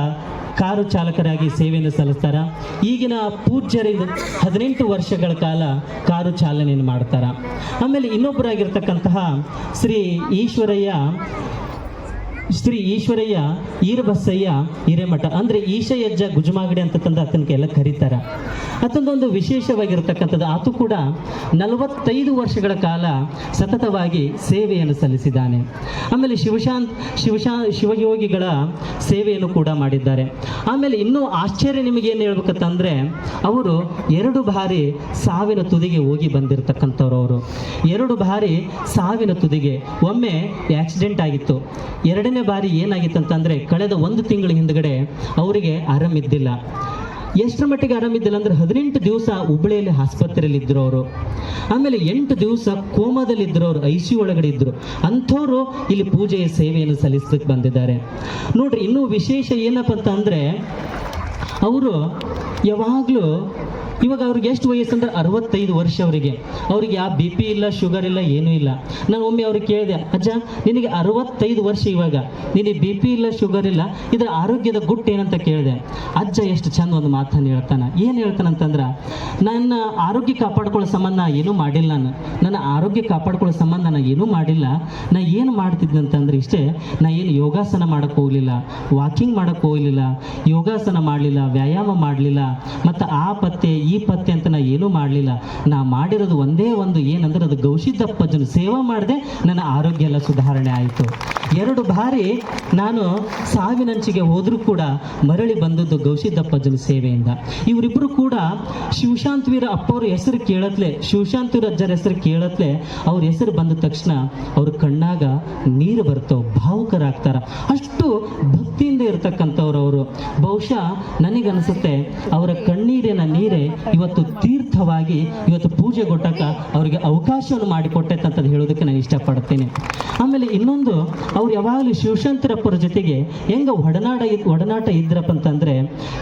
ಕಾರು ಚಾಲಕರಾಗಿ ಸೇವೆಯನ್ನು ಸಲ್ಲಿಸ್ತಾರೆ. ಈಗಿನ ಪೂಜ್ಯರಿಂದ 18 ವರ್ಷಗಳ ಕಾಲ ಕಾರು ಚಾಲನೆಯನ್ನು ಮಾಡ್ತಾರೆ. ಆಮೇಲೆ ಇನ್ನೊಬ್ಬರಾಗಿರ್ತಕ್ಕಂತಹ ಶ್ರೀ ಈಶ್ವರಯ್ಯ ಈರಬಸಯ್ಯ ಹಿರೇಮಠ ಅಂದರೆ ಈಶಯಜ್ಜ ಗುಜಮಾಗಡಿ ಅಂತಂದು ಆತನಿಗೆ ಎಲ್ಲ ಕರೀತಾರೆ. ಆತನದೊಂದು ವಿಶೇಷವಾಗಿರ್ತಕ್ಕಂಥದ್ದು, ಆತ ಕೂಡ 45 ವರ್ಷಗಳ ಕಾಲ ಸತತವಾಗಿ ಸೇವೆಯನ್ನು ಸಲ್ಲಿಸಿದ್ದಾನೆ. ಆಮೇಲೆ ಶಿವಯೋಗಿಗಳ ಸೇವೆಯನ್ನು ಕೂಡ ಮಾಡಿದ್ದಾರೆ. ಆಮೇಲೆ ಇನ್ನೂ ಆಶ್ಚರ್ಯ ನಿಮಗೇನು ಹೇಳ್ಬೇಕಂತಂದರೆ ಅವರು 2 ಬಾರಿ ಸಾವಿನ ತುದಿಗೆ ಹೋಗಿ ಬಂದಿರತಕ್ಕಂಥವ್ರು. ಅವರು 2 ಬಾರಿ ಸಾವಿನ ತುದಿಗೆ, ಒಮ್ಮೆ ಆಕ್ಸಿಡೆಂಟ್ ಆಗಿತ್ತು. 2ನೇ ಬಾರಿ ಏನಾಗಿತ್ತು ಅಂತಂದರೆ ಕಳೆದ 1 ತಿಂಗಳ ಹಿಂದ್ಗಡೆ ಅವರಿಗೆ ಆರಾಮಿದ್ದಿಲ್ಲ. ಎಷ್ಟರ ಮಟ್ಟಿಗೆ ಆರಾಮಿದ್ದಿಲ್ಲ ಅಂದರೆ 18 ದಿವಸ ಹುಬ್ಬಳ್ಳಿಯಲ್ಲಿ ಆಸ್ಪತ್ರೆಯಲ್ಲಿ ಇದ್ರು ಅವರು. ಆಮೇಲೆ 8 ದಿವಸ ಕೋಮಾದಲ್ಲಿ ಇದ್ರು ಅವರು, ICU ಒಳಗಡೆ ಇದ್ರು. ಅಂಥವ್ರು ಇಲ್ಲಿ ಪೂಜೆಯ ಸೇವೆಯನ್ನು ಸಲ್ಲಿಸಲಿಕ್ಕೆ ಬಂದಿದ್ದಾರೆ. ನೋಡ್ರಿ, ಇನ್ನೂ ವಿಶೇಷ ಏನಪ್ಪ ಅಂತಂದರೆ ಅವರು ಯಾವಾಗಲೂ ಇವಾಗ ಅವ್ರಿಗೆ ಎಷ್ಟು ವಯಸ್ಸು ಅಂದರೆ 65 ವರ್ಷ ಅವರಿಗೆ. ಅವ್ರಿಗೆ ಯಾವ BP ಇಲ್ಲ, ಶುಗರ್ ಇಲ್ಲ, ಏನೂ ಇಲ್ಲ. ನಾನು ಒಮ್ಮೆ ಅವ್ರಿಗೆ ಕೇಳಿದೆ, ಅಜ್ಜ ನಿನಗೆ 65 ವರ್ಷ, ಇವಾಗ ನಿನಗೆ BP ಇಲ್ಲ, ಶುಗರ್ ಇಲ್ಲ, ಇದರ ಆರೋಗ್ಯದ ಗುಟ್ಟು ಏನಂತ ಕೇಳಿದೆ. ಅಜ್ಜ ಎಷ್ಟು ಚಂದ ಒಂದು ಮಾತನ್ನು ಹೇಳ್ತಾನೆ. ಏನು ಹೇಳ್ತಾನಂತಂದ್ರೆ, ನನ್ನ ಆರೋಗ್ಯ ಕಾಪಾಡ್ಕೊಳ್ಳೋ ಸಂಬಂಧ ಏನೂ ಮಾಡಿಲ್ಲ. ನನ್ನ ಆರೋಗ್ಯ ಕಾಪಾಡ್ಕೊಳ್ಳೋ ಸಂಬಂಧ ನಾನು ಏನೂ ಮಾಡಿಲ್ಲ. ನಾ ಏನು ಮಾಡ್ತಿದ್ದೆ ಅಂತಂದ್ರೆ ಇಷ್ಟೇ, ನಾ ಏನು ಯೋಗಾಸನ ಮಾಡೋಕ್ಕೆ ಹೋಗಲಿಲ್ಲ, ವಾಕಿಂಗ್ ಮಾಡೋಕ್ಕೆ ಹೋಗಲಿಲ್ಲ, ಯೋಗಾಸನ ಮಾಡಲಿಲ್ಲ, ವ್ಯಾಯಾಮ ಮಾಡಲಿಲ್ಲ, ಮತ್ತು ಆ ಪತ್ತೆ ಈ ಪತ್ತೆ ಅಂತ ನಾ ಏನೂ ಮಾಡಲಿಲ್ಲ. ನಾ ಮಾಡಿರೋದು ಒಂದೇ ಒಂದು ಏನಂದ್ರೆ ಅದು ಗವಿಸಿದ್ದಪ್ಪಜ್ಜನ ಸೇವಾ ಮಾಡಿದೆ, ನನ್ನ ಆರೋಗ್ಯ ಎಲ್ಲ ಸುಧಾರಣೆ ಆಯಿತು. 2 ಬಾರಿ ನಾನು ಸಾವಿನಂಚಿಗೆ ಹೋದರೂ ಕೂಡ ಮರಳಿ ಬಂದದ್ದು ಗವಿಸಿದ್ದಪ್ಪಜ್ಜನ ಸೇವೆಯಿಂದ. ಇವರಿಬ್ಬರು ಕೂಡ ಶಿವಶಾಂತವೀರ ಅಪ್ಪವ್ರ ಹೆಸರು ಕೇಳತ್ಲೆ, ಶಿವಶಾಂತವೀರ ಅಜ್ಜರ ಹೆಸರು ಕೇಳತ್ಲೆ, ಅವ್ರ ಹೆಸರು ಬಂದ ತಕ್ಷಣ ಅವ್ರ ಕಣ್ಣಾಗ ನೀರು ಬರ್ತವೆ, ಭಾವುಕರಾಗ್ತಾರ. ಅಷ್ಟು ಭಕ್ತಿಯಿಂದ ಇರ್ತಕ್ಕಂಥವ್ರು ಅವರು. ಬಹುಶಃ ನನಗನ್ಸುತ್ತೆ ಅವರ ಕಣ್ಣೀರಿನ ನೀರೇ ಇವತ್ತು ತೀರ್ಥವಾಗಿ ಇವತ್ತು ಪೂಜೆ ಕೊಟ್ಟಕ ಅವರಿಗೆ ಅವಕಾಶವನ್ನು ಮಾಡಿಕೊಟ್ಟೈತಂತ ಹೇಳೋದಕ್ಕೆ ನಾನು ಇಷ್ಟಪಡ್ತೇನೆ. ಆಮೇಲೆ ಇನ್ನೊಂದು, ಅವ್ರು ಯಾವಾಗಲೂ ಶಿವಶಾಂತರಪ್ಪರ ಜೊತೆಗೆ ಹೆಂಗೆ ಒಡನಾಟ ಇದ್ರಪ್ಪ ಅಂತಂದರೆ,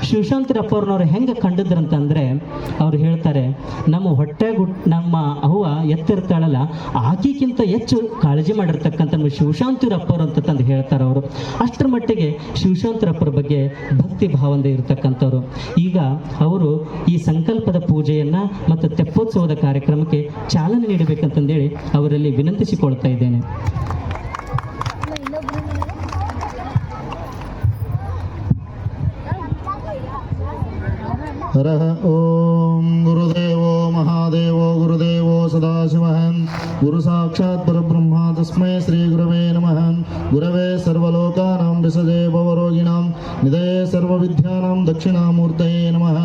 ಶಿವಶಾಂತರಪ್ಪವ್ರನ್ನವ್ರು ಹೆಂಗೆ ಕಂಡಿದ್ರಂತಂದರೆ ಅವ್ರು ಹೇಳ್ತಾರೆ, ನಮ್ಮ ಅವ್ವ ಎತ್ತಿರ್ತಾಳಲ್ಲ ಆಕೆಗಿಂತ ಹೆಚ್ಚು ಕಾಳಜಿ ಮಾಡಿರ್ತಕ್ಕಂಥ ನಮ್ಮ ಶಿವಶಾಂತರಪ್ಪರು ಅಂತಂದು ಹೇಳ್ತಾರೆ ಅವರು. ಅಷ್ಟರ ಮಟ್ಟಿಗೆ ಶಿವಶಾಂತರಪ್ಪರ ಬಗ್ಗೆ ಭಕ್ತಿ ಭಾವನೆ ಇರತಕ್ಕಂಥವ್ರು. ಈಗ ಅವರು ಈ ಸಂಕಲ್ಪದ ಪೂಜೆಯನ್ನು ಮತ್ತು ತೆಪ್ಪೋತ್ಸವದ ಕಾರ್ಯಕ್ರಮಕ್ಕೆ ಚಾಲನೆ ನೀಡಬೇಕಂತಂದೇಳಿ ಅವರಲ್ಲಿ ವಿನಂತಿಸಿಕೊಳ್ತಾ ಇದ್ದೇನೆ. हरः ॐ गुरुदेवो महादेवो गुरुदेवो सदाशिवः गुरु साक्षात् परब्रह्म तस्मै श्रीगुरवे नमः। गुरवे सर्वलोकानां विसजे भवरोगिणां निधये सर्वविद्यानां दक्षिणामूर्तये नमः।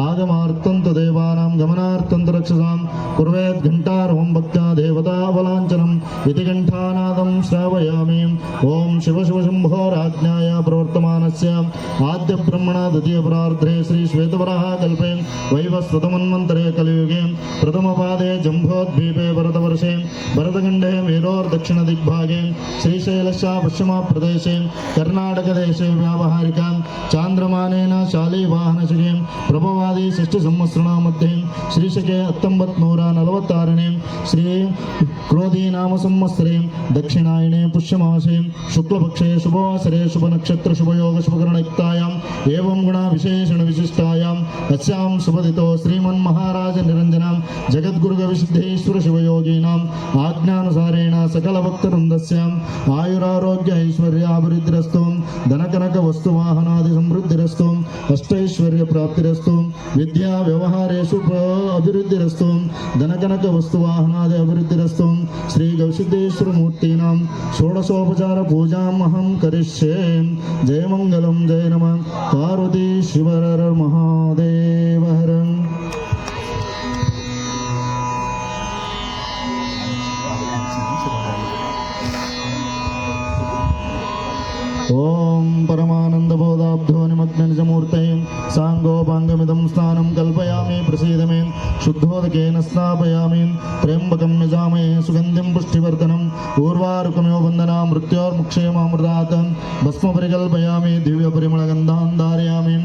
आगमार्थं च देवानां गमनार्थं च रक्षसां कुर्वेत् घण्टारोहं भक्त्या देवतावलाञ्छनम् इति घण्टानादं श्रावयामि। ॐ शिव शिव शम्भो राज्ञाय प्रवर्तमानस्य आद्य ब्रह्मणा द्वितीय परार्धे श्री श्वेतवराह कल्पे वैवस्वतमन्वन्तरे कलियुगे प्रथमपादे जम्भोद्वीपे भरतवर्षे भरतखण्डे मेरोर्दक्षिणदिग्भागे श्रीशैलस्य पश्चिमप्रदेशे कर्णाटकदेशे व्यावहारिका चान्द्रमानेन शालीवाहनशके प्रभवादि षष्ठसंवत्सरामध्ये श्रीशके 1946 श्री क्रोधी नाम संवत्सरे दक्षिणायने पुष्यमासे शुक्लपक्षे शुभवासरे शुभनक्षत्र शुभयोग शुभकरणयुक्तायाम् एवं गुणा विशेषण विशिष्टायाम् अस्यां शुभदितो श्रीमन्महाराज निरञ्जनां जगद्गुरुगविसिद्धेश्वर शिवयोगीनाम् आज्ञानुसारेण सकलभक्तवृन्दस्याम् आयुरारोग्य ऐश्वर्याभिवृद्धिरस्तु धनकनक वस्तुवाहनादि समृद्धिरस्तु अष्टैश्वर्य प्राप्तिरस्तु विद्या व्यवहारेषु अभिवृद्धिरस्तु धनकनक वस्तुवाहनादि अभिवृद्धिरस्तु श्री गविसिद्धेश्वर मूर्तीनां षोडशोपचार पूजाम् अहं करिष्ये। जय मंगलम जय नमः। पार्वती शिवर हर महादेव हर। ओम परमानंद बोधाब्धो निमग्न निजमूर्तये सांगोपांगमिदं स्नानं कल्पयामि प्रसीद मे शुद्धोदकेन स्नापयामि त्र्यंबकं यजामहे सुगन्धिं पुष्टिवर्धनम् ऊर्वारुकमिव वन्दना मृत्योर्मुक्षयमामृतात् भस्म परिकल्पयामि दिव्यपरिमलगन्धान् धारयामि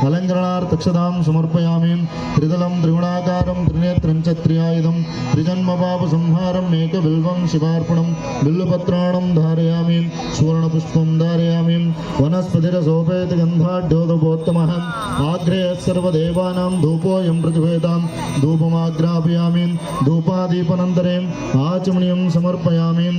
अलङ्करणार्थक्षतां समर्पयामि त्रिदलं त्रिगुणाकारं त्रिनेत्रं च त्रियायुधं त्रिजन्मपापसंहारम् एकबिल्वं शिवार्पणं बिल्वपत्राणं धारयामि सुवर्णपुष्पं धारयामि वनस्पतिरसोपेत गन्धाढ्योदपोत्तमः आग्रे सर्वदेवानां धूपोऽयं प्रतिभेदां धूपमाग्रापयामि धूपादीपनन्तरे आचमनीयं समर्पयामि।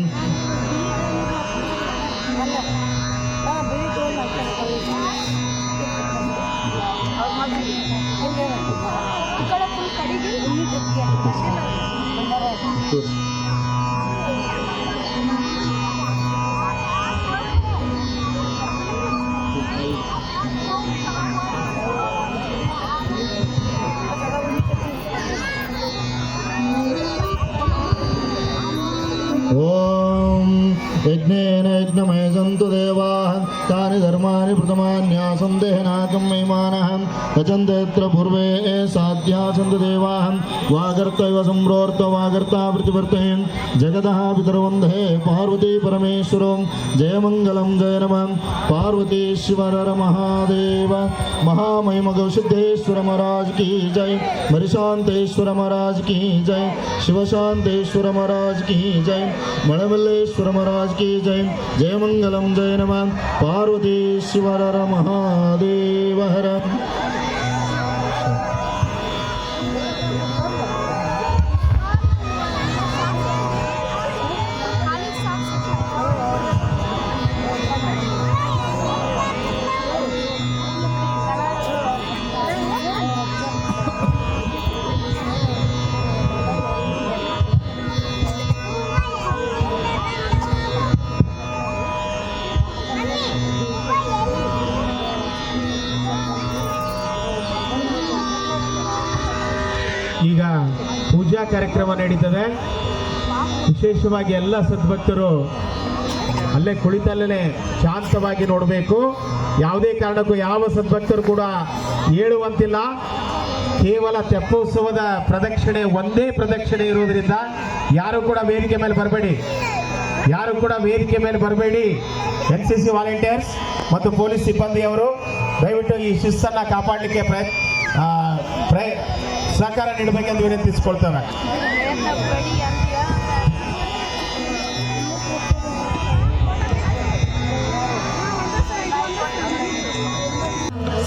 ओम यज्ञेन यज्ञमय सन्तु देवाः तानि धर्माणि प्रथमान्यासं देहनाकं महिमानः भजन्ते यत्र पूर्वे साध्या सन्तु देवाः वागर्तैव सम्प्रोक्त वागर्ता प्रतिवर्ते जगतः पितरवन्धे पार्वती परमेश्वरं जय मंगलम जय नमः। पार्वतीश्वर महादेव महामहिम गौसिद्धेश्वर महाराज की जय मरिशांतेश्वर महाराज की जय शिवशांतेश्वर महाराज की जय मणवल्लेश्वर महाराज की जय जय मंगलम जय नमः। पार्वतीश्वर महादेव हर। ಈಗ ಪೂಜಾ ಕಾರ್ಯಕ್ರಮ ನಡೀತದೆ. ವಿಶೇಷವಾಗಿ ಎಲ್ಲ ಸದ್ಭಕ್ತರು ಅಲ್ಲೇ ಕುಳಿತಲ್ಲೇ ಶಾಂತವಾಗಿ ನೋಡಬೇಕು. ಯಾವುದೇ ಕಾರಣಕ್ಕೂ ಯಾವ ಸದ್ಭಕ್ತರು ಕೂಡ ಹೇಳುವಂತಿಲ್ಲ. ಕೇವಲ ತೆಪ್ಪೋತ್ಸವದ ಪ್ರದಕ್ಷಿಣೆ ಒಂದೇ ಪ್ರದಕ್ಷಿಣೆ ಇರೋದ್ರಿಂದ ಯಾರು ಕೂಡ ವೇದಿಕೆ ಮೇಲೆ ಬರಬೇಡಿ. NCC ವಾಲಂಟಿಯರ್ಸ್ ಮತ್ತು ಪೊಲೀಸ್ ಸಿಬ್ಬಂದಿಯವರು ದಯವಿಟ್ಟು ಈ ಶಿಸ್ತನ್ನು ಕಾಪಾಡಲಿಕ್ಕೆ ಸಹಕಾರ ನೀಡಬೇಕೆಂದು ವಿನಂತಿಸಿಕೊಳ್ತೇವೆ.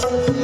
शुभ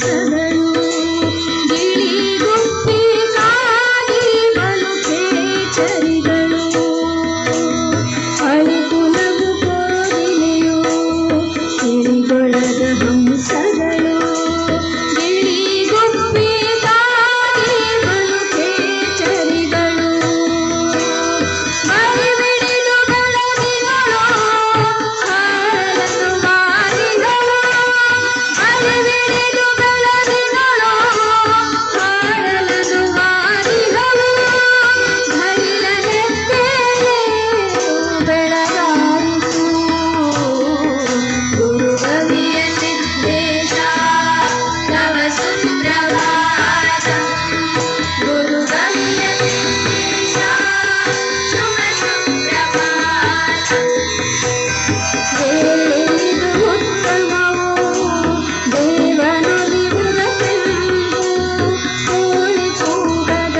ಹಂಸಗಳು ಗಿಳಿಗುಪ್ಪಿ ಸಾಗಿ ಬಲುಕೆ ಚರಿಗಳು ಅಳಿತು ನಗು ಕೋಗಿಲೆಯು ಗಿಳಿಗೊಳದ ಹಂಸಗಳು ಗಿಳಿಗುಪ್ಪಿ ಸಾಗಿ ಬಲುಕೆ ಚರಿಗಳು ಮರಿಬಿಡಿದು ಬೆಳಗಿಗಳು ಹಾರಲು ವಾರಿಗಳು ಮರಿಬಿಡಿದು ಬೆಳಗಿಗಳು ಹಾರಲು ವಾರಿಗಳು ಧೈರ್ಯನೆತ್ತೇನೆ ಬೆಳಗಾಯಿತು ಗುರುಗವಿಯ ಸಿದ್ದೇಶ ನವ ಸುಪ್ರಭಾತ ಗುರುಗವಿಯ ಸಿದ್ದೇಶ ಶುಭ ಸುಪ್ರಭಾತ ವೇಳೆಯಿದು ಉತ್ತಮವು ದೇವನುಲಿಯುವುದೆಂದು ಕೋಳಿ ಕೂಗದ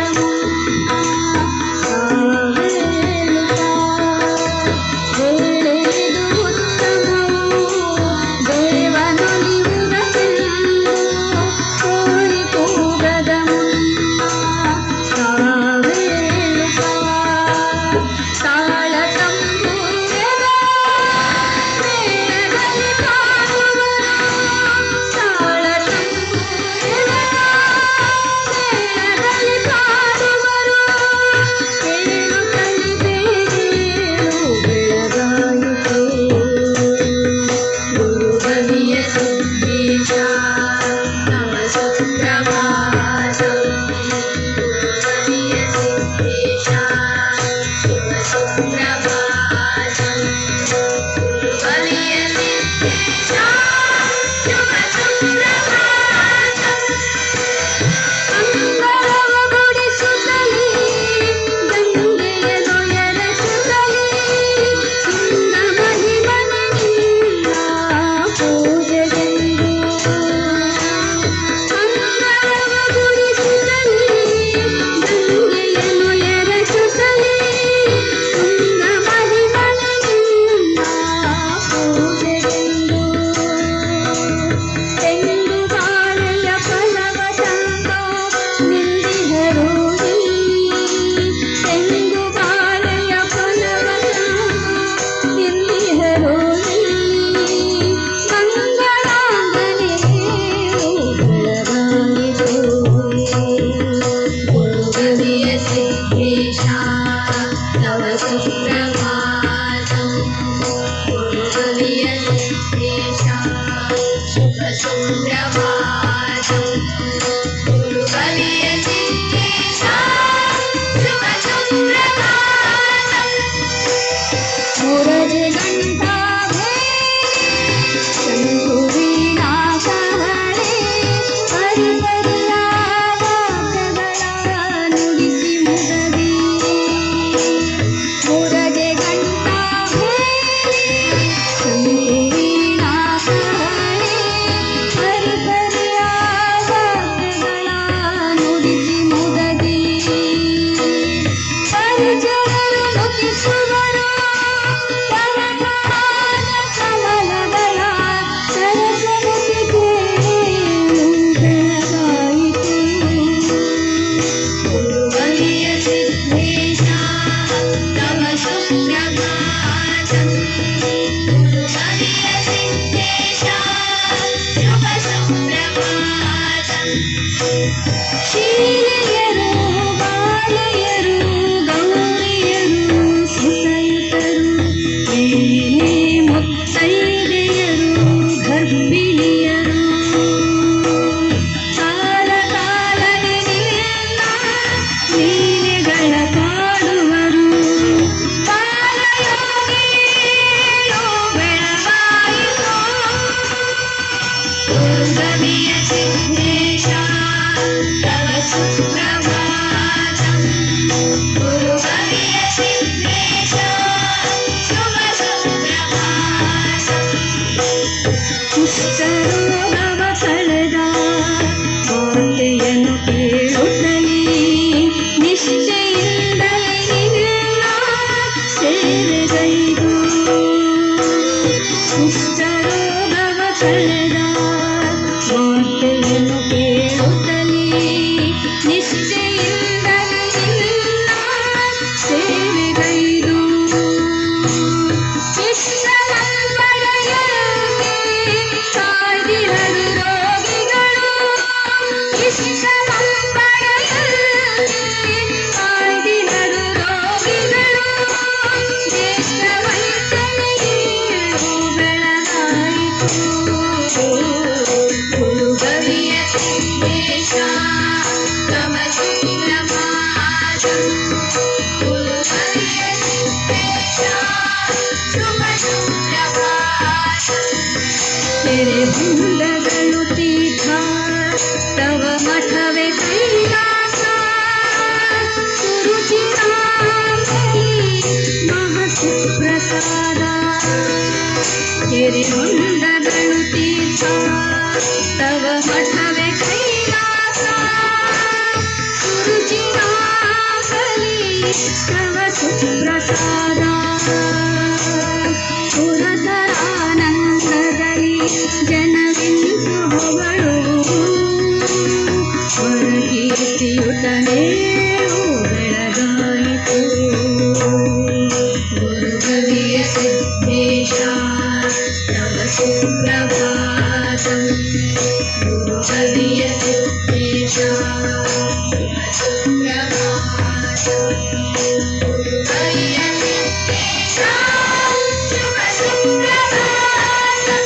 ವೇಳೆಯಿದು ಉತ್ತಮವು ದೇವನುಲಿಯುವುದೆಂದು ಕೋಳಿ ಕೂಗದ ತಾಳ ತಂಬೂರೆಗಳ ಮೇಳದಲ್ಲಿ ಪಾಡುವರು ತಾಳ ತಂಬೂರೆಗಳ ಮೇಳದಲ್ಲಿ ಪಾಡುವರು ಕೇಳುತ್ತಲೇ ಬೇಗೇಳು ಬೆಳಗಾಯಿತು ಗುರುಗವಿಯ ಸಿದ್ದೇಶ ನವ ಸುಪ್ರಭಾತ ಗುರುಗವಿಯ ಸಿದ್ದೇಶ ಶುಭ ಸುಪ್ರಭಾತ ಗುರುಗವಿಯ ಸಿದ್ದೇಶ ಶುಭ ಸುಪ್ರಭಾತ ಅಂಗಳವ ಗುಡಿಸುತ್ತಲೇ ಗಂಗೆಯನ್ನು ಎರಚುತ್ತಲೇ ನಿನ್ನ ಮಹಿಮನೆ ನಿನ್ನ ಪೂಜೆಗೆಂದು ಅಂಗಳವ ಗುಡಿಸುತ್ತಲೇ ಗಂಗೆಯನ್ನು ಎರಚುತ್ತಲೇ ನಿನ್ನ ಮಹಿಮನೆ ನಿನ್ನ ಪೂಜೆಗೆಂದು ತೆಂಗು ಬಾಳೆಯ ಫಲವ ತಂದು ನಿಂದಿಹರು ತೆಂಗು ಬಾಳೆಯ ಫಲವ ತಂದು ನಿಂದಿಹರು ಮಂಗಳಾಂಗನೆ ಬೆಳಗಾಯಿತು ಗುರುಗವಿಯ ಸಿದ್ದೇಶ ನವ ಸುಪ್ರಭಾತ ಗುರುಗವಿಯ ಸಿದ್ದೇಶ ಶುಭ ಸುಪ್ರಭಾತ ಗುರುಗವಿಯ ಸಿದ್ದೇಶ ಶುಭ ಸುಪ್ರಭಾತ ಮುರಳಿ ಗಂಟಾ ಶಂಕು ವೀಣಾ ಕಹಳೆ ಪರಿಪರಿಯ ವಾದ್ಯಗಳ ನುಡಿಸಿ ಮುದದಿ ಮುರಳಿ ಗಂಟಾ ಶಂಕು ವೀಣಾ ಕಹಳೆ ಪರಿಪರಿಯ ವಾದ್ಯಗಳ ನುಡಿಸಿ ಮುದದಿ ಪರಿಚರರು ನುತಿಸುವರು ಪರಮಾದ ಕಮಲಗಳ ಸರಸರತಿ ಕೇಳು ಬೆಳಗಾಯಿತು ಗುರುಗವಿಯ ಸಿದ್ದೇಶ ನವ ಸುಪ್ರಭಾತ ಗುರುಗವಿಯ ಸಿದ್ದೇಶ ಶುಭ ಸುಪ್ರಭಾತ ಶೀಲೆಯರು ಬಾಲೆಯರು ಗೌರಿಯರು ಸುಸಯುತರು ಮೇಲೆ ಮುತ್ತೈದೆಯರು ಗರ್ಭಿಣಿಯರು ಕಾಲ ಕಾಲನೆ ನಿನ್ನ ಲೀಲೆಗಳ ಪಾಡುವರು ಬಾಲಯೋಗಿಯೋ ಬೆಳಗಾಯಿತು ಗುರುಗವಿಯ ಸಿದ್ದೇಶ ತವ ಸುಪ್ರಭಾತ ಗುರುಗವಿಯ ಸಿದ್ದೇಶ ಶುಭ ಸುಪ್ರಭಾತ ಕುಷ್ಠರೋಗವ ಕಳೆದ ವಾರ್ತೆಯನ್ನು ಕೇಳುತ್ತಲೇ ನಿಷ್ಠೆಯಿಂದಲೇ ನಿನ್ನ ಸೇವೆಗೈದು ಕುಷ್ಠರೋಗವ ಕಳೆದ ವಾರ್ತೆಯನ್ನು ಹೊಂದಗಳು ತೀರ್ಥ ತವ ಮಠವೇ ಕೈಲಾಸ ಸುರುಚಿರಾಮಿ ಮಹಸುಪ್ರಸಾದ ಕೆರೆ ಹೊಂದಗಳು ತೀರ್ಥ ತವ ಮಠವೇ ಕೈಲಾಸ ಸುರುಚಿರಾಮಿ ತವ ಸುಪ್ರಸಾದ ಪುರತರಾನಂದದಲ್ಲಿ ಜನವಿಂದು ಹೊಗಳು ಹೊರಕೀರ್ತಿಯುತನೇ ಬೆಳಗಾಯಿತು ಗುರುಕವಿಯ ಸಿದ್ದೇಶ ತವ ಸುಪ್ರಭಾತಂ ಗುರುಕವಿಯ ಸಿದ್ದೇಶ ಸುಪ್ರಭಾತಂ ಗುರುಕವಿಯ ಸಿದ್ದೇಶ ಶುಭ ಸುಪ್ರಭಾತಂ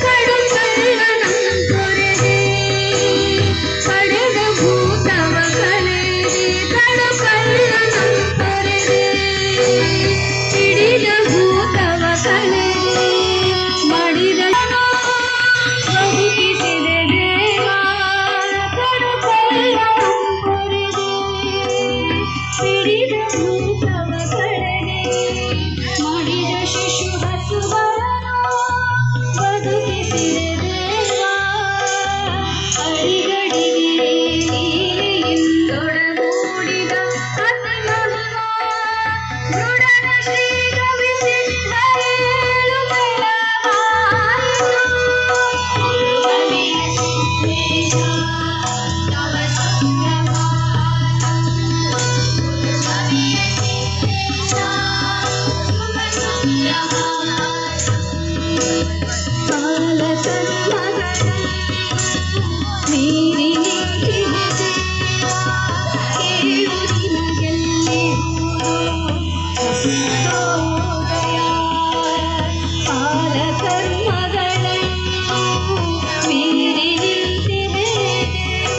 ಕಡು ಕಳ್ಳನಂ ತೊರೆದೆ ಪಡೆದ ಭೂತವ ಕಳೆದೆ ಕಡು ಕಳ್ಳನಂ ತೊರೆದೆ ಹಿಡಿದ ಭೂತವ ಕಳೆದೆ ಮಡಿದ ಬದುಕಿಸಿದೆ ದೇವ ಕಡು ಕಳ್ಳನಂ ತೊರೆದೆ ಹಿಡಿದ ಭೂತವ ಕಳೆದೆ ಮಾಡಿದ ಶಿಶು ಹಸುಗಳನ್ನು ಬದುಕಿಸಿದೆ ದೇವ ಅಡಿಗಡಿಗೆ ನೀಲಿಯಿಂದೊಡಗೂಡಿದ ಅತಿ ಮಹಿಮಾ ದೃಢನ ಶ್ರೀ ಗವಿಸಿದ್ಧ ಏಳು ಬೆಳಗಾಯಿತು ಗುರುಕವಿಯ ಸಿದ್ದೇಶ ತವ ಸುಪ್ರಭಾತಂ ಗುರುಕವಿಯ ಸಿದ್ದೇಶ ಶುಭ ಸುಪ್ರಭಾತಂ ಕಾಲ ಕರ್ಮಗಳಲ್ಲಿ ಮೀರಿ ನಿಂತಿದೆ ದೇವ ಕೇಳು ನಿನಗೆಲ್ಲಿ ಹಸುದೋದಯ ಕಾಲ ಕರ್ಮಗಳನ್ನು ಮೀರಿ ನಿಂತಿದೆ ದೇವ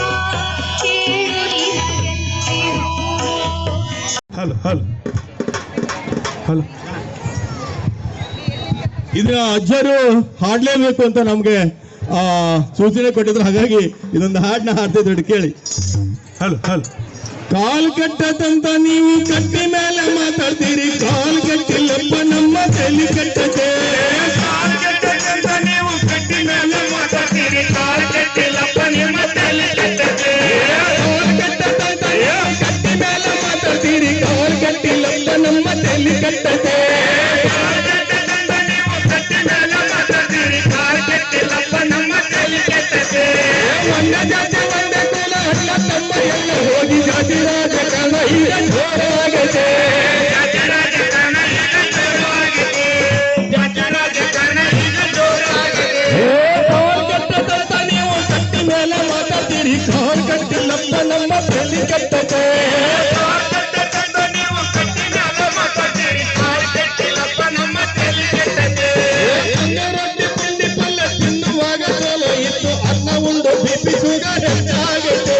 ಕೇಳು ನಿನಗೆಲ್ಲಿ ಹಲೋ ಹಲೋ ಹಲೋ ಇದನ್ನ ಅಜ್ಜರು ಹಾಡ್ಲೇಬೇಕು ಅಂತ ನಮ್ಗೆ ಸೂಚನೆ ಕೊಟ್ಟಿದ್ರು, ಹಾಗಾಗಿ ಇದೊಂದು ಹಾಡನ್ನ ಹಾಡ್ತಿದ್ರು, ಕೇಳಿ. ಹಲೋ ಹಲೋ ಕಾಲ್ ಕಟ್ಟದಂತ ನೀವು ಕಟ್ಟಿ ಮೇಲೆ ಮಾತಾಡ್ತೀರಿ, ಕಾಲ್ ಕಟ್ಟಿಲ್ಲಪ್ಪ ನಮ್ಮ ತಲೆ ಕಟ್ಟದೆ. ಕಾಲ್ ಕೆಟ್ಟದಂತ ನೀವು ಕಟ್ಟಿ ಮೇಲೆ ಮಾತಾಡ್ತೀರಿ, ಕಾಲ್ ಕೆಟ್ಟಿಲ್ಲಪ್ಪ ನಿಮ್ಮ ತಲೆ ಕೆಟ್ಟದೆ. ಕಾಲ್ ಕಟ್ಟದಂತ ನೀವು ಕಟ್ಟಿ ಮೇಲೆ ಮಾತಾಡ್ತೀರಿ, ಕಾಲ್ ಕಟ್ಟಿಲ್ಲಪ್ಪ ನಮ್ಮ ತಲೆ ಕಟ್ಟದೆ. ಕಾಲ್ ಕೆಟ್ಟದಂತ ನೀವು ಕಟ್ಟಿ ಮೇಲೆ ಮಾತಾಡ್ತೀರಿ, ಕಾಲ್ ಕೆಟ್ಟಿಲ್ಲಪ್ಪ ನಮ್ಮ ತಲೆ ಕೆಟ್ಟದೆ. ಒಂದೇ ಜಾತಿ ಒಂದೇ ಕುಲ ಅಲ್ಲ ತಮ್ಮ ಎಲ್ಲ ಹೋಗಿ ಜಾತಿ ರಾಜಕಾರಣ ಈಗ ಜೋರಾಗದೆ. ರಾಜಕಾರಣ ಈಗ ಜೋರಾಗಿದೆ, ರಾಜಕಾರಣ ಈಗ ಜೋರಾಗಿದೆ. ಕಾಲ್ ಕಟ್ಟದಂತ ನೀವು ಕಟ್ಟಿ ಮೇಲೆ ಮಾತಾಡ್ತೀರಿ, ಕಾಲ್ ಕಟ್ಟಿಲ್ಲಪ್ಪ ನಮ್ಮ ತಲೆ ಕಟ್ಟದೆ. ಕಾಲ್ ಕೆಟ್ಟದಂತ ನೀವು ಕಟ್ಟಿ ಮೇಲೆ ಮಾತಾಡ್ತೀರಿ, ಕಾಲ್ ಕೆಟ್ಟಿಲ್ಲಪ್ಪ ನಮ್ಮ ತಲೆ ಕೆಟ್ಟದೆ. ಅನ್ನ ರೊಟ್ಟಿ ತಿಂಡಿ ಪಲ್ಯ ತಿನ್ನುವಾಗ ಚಲೋ ಇತ್ತು, ಅನ್ನ ಉಂಡು ಬಿಪಿ ಶುಗರ್ ಹೆಚ್ಚಾಗುತ್ತೆ.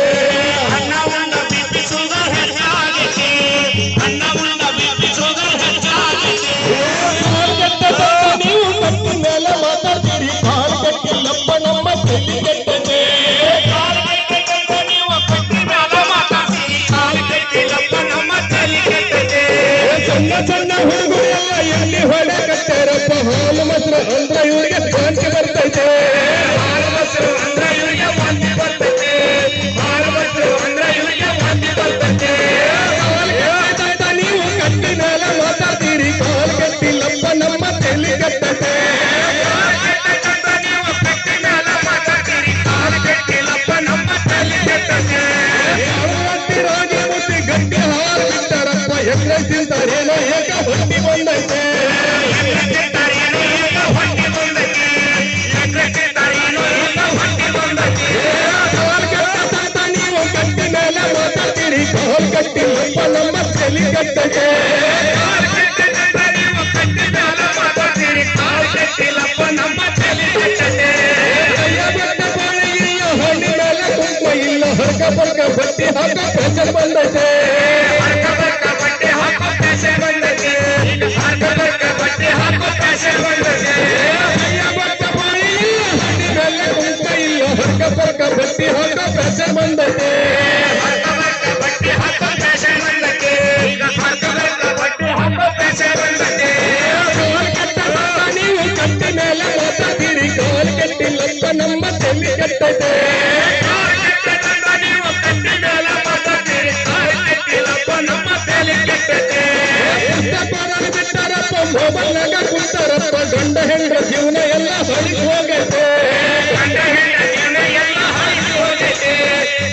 ಅನ್ನ ಉಂಡ ಬಿಪಿ ಶುಗರ್ ಹೆಚ್ಚಾಗಿದೆ, ಅನ್ನ ಉಂಡ ಬಿಪಿ ಶುಗರ್ ಹೆಚ್ಚಾಗಿದೆ. ಕಾಲ್ ಕಟ್ಟದಂತ ನೀವು ಕಟ್ಟಿ ಮೇಲೆ ಮಾತಾಡ್ತೀರಿ, ಕಾಲ್ ಕಟ್ಟಿಲ್ಲಪ್ಪ ನಮ್ಮ ತಲೆ ಕಟ್ಟದೆ. ಕಾಲ್ ಕೆಟ್ಟದಂತ ನೀವು ಕಟ್ಟಿ ಮೇಲೆ ಮಾತಾಡ್ತೀರಿ, ಕಾಲ್ ಕೆಟ್ಟಿಲ್ಲಪ್ಪ ನಮ್ಮ ತಲೆ ಕೆಟ್ಟದೆ. ಸಣ್ಣ ಸಣ್ಣ ಹುಡುಗರು ಎಲ್ಲ ಎಲ್ಲಿ ಹೊಡೆಕತ್ತಾರಪ್ಪ, ಹಾಲು ಮೊಸರು ಅಂದ್ರೆ ಇವರಿಗೆ ಬಾಂಚಿ ಬರ್ತೈತೆ. ಹಾಲು ಮೊಸರು ಅಂದ್ರೆ ಇವರಿಗೆ ವಾಂತಿ ಬರ್ತೈತೆ, ಹಾಲು ಮೊಸರು ಅಂದ್ರೆ ಇವರಿಗೆ ವಾಂತಿ ಬರ್ತೈತೆ. ಕಾಲ್ ಕಟ್ಟದಂತ ನೀವು ಕಟ್ಟಿ ಮೇಲೆ ಮಾತಾಡ್ತೀರಿ, ಕಾಲ್ ಕಟ್ಟಿಲ್ಲಪ್ಪ ನಮ್ಮ ತಲೆ ಕಟ್ಟದೆ. ಕಾಲ್ ಕೆಟ್ಟದಂತ ನೀವು ಕಟ್ಟಿ ಮೇಲೆ ಮಾತಾಡ್ತೀರಿ, ಕಾಲ್ ಕೆಟ್ಟಿಲ್ಲಪ್ಪ ನಮ್ಮ ತಲೆ ಕೆಟ್ಟದೆ. ರೊಟ್ಟಿ ರಾಗಿ ಮುದ್ದೆ ಗಟ್ಟಿ ಹಾಲು ಬಿಟ್ಟಾರಪ್ಪ, ಎಣ್ಣೆ ತಿಂತಾರೇನೋ ಏಕ ಹೊಟ್ಟಿ ಬಂದೈತೆ. ಎಗ್ರೆಸಿದ್ದಾರೇನೋ ಈಗ ಹೊಟ್ಟೆ ಬಂದೈತೆ, ಎಗ್ರೆಸಿದ್ದಾರೇನೋ ಈಗ ಹೊಟ್ಟೆ ಬಂದೈತೆ. ಕಾಲ್ ಕಟ್ಟದಂತ ನೀವು ಕಟ್ಟಿ ಮೇಲೆ ಮಾತಾಡ್ತೀರಿ, ಕಾಲ್ ಕಟ್ಟಿಲ್ಲಪ್ಪ ನಮ್ಮ ತಲೆ ಕಟ್ಟದೆ. ಕಾಲ್ ಕೆಟ್ಟದಂತ ನೀವು ಕಟ್ಟಿ ಮೇಲೆ ಮಾತಾಡ್ತೀರಿ, ಕಾಲ್ ಕೆಟ್ಟಿಲ್ಲಪ್ಪ ನಮ್ಮ ತಲೆ ಕೆಟ್ಟದೆ. ಕೈಯ ಬಿಟ್ಟ ಬಾಳೆಗಿರಿಯ ಹಣ್ಣಿ ಮೇಲೆ ಕುಂಕುಮ ಇಲ್ಲ, ಹರ್ಕ ಬರ್ಕ ಬಟ್ಟಿ ಹಾಕ ಪ್ರೆಷರ್ ಬಂದೈತೆ. ಹರ್ಕ ಬರ್ಕ ಬಟ್ಟೆ ಹಾಕೋ ಪ್ರೆಷರ್ ಬಂದೈತೆ, ಹರ್ಕ ಬರ್ಕ ಬಟ್ಟೆ ಹಾಕೋ ಪ್ರೆಷರ್ ಬಂದೈತೆ. ಕೈಯ ಬಿಟ್ಟ ಬಾಳೆಗಿರಿಯ ಹಣ್ಣಿ ಪರ್ಕ ಬಟ್ಟಿ ಹಾಕ ಫ್ಯಾಷನ್ ಬಂದೈತೆ ಬಟ್ಟೆ ಹಾಕೋ ಫ್ಯಾಷನ್ ಬಂದಕ್ಕೆ ಈಗ ಬಟ್ಟೆ ಹಾಕೋ ಫ್ಯಾಷನ್ ಬಂದಕ್ಕೆ ಕಾಲ್ ಕಟ್ಟ ಬಂದ ನೀವು ಕಟ್ಟಿ ಮೇಲೆ ಮಾತಾಡ್ತೀರಿ ಕಾಲ್ ಕಟ್ಟಿಲ್ಲಪ್ಪ ನಮ್ಮ ತಲೆ ಕಟ್ಟೈತೆ ನೀವು ಕಟ್ಟಿ ಮೇಲೆ ಮಾತಾಡ್ತೀರಿ ಕಾಲ್ ಕಟ್ಟಿಲ್ಲಪ್ಪ ನಮ್ಮ ತಲೆ ಕೆಟ್ಟೈತೆ ಬಿಟ್ಟಾರಪ್ಪ ಮೊಬೈಲ್ನಾಗ ಕುಂತಾರಪ್ಪ ಗಂಡ ಹೆಂಡ್ರ ಜೀವನ ಎಲ್ಲ ಹೊಳಿಗೆ ಹೋಗೈತೆ ಗಂಡ ಹೆಂಡ ಜೀವನ ಎಲ್ಲ ಹಾಯ್ದು ಹೋಗೈತೆ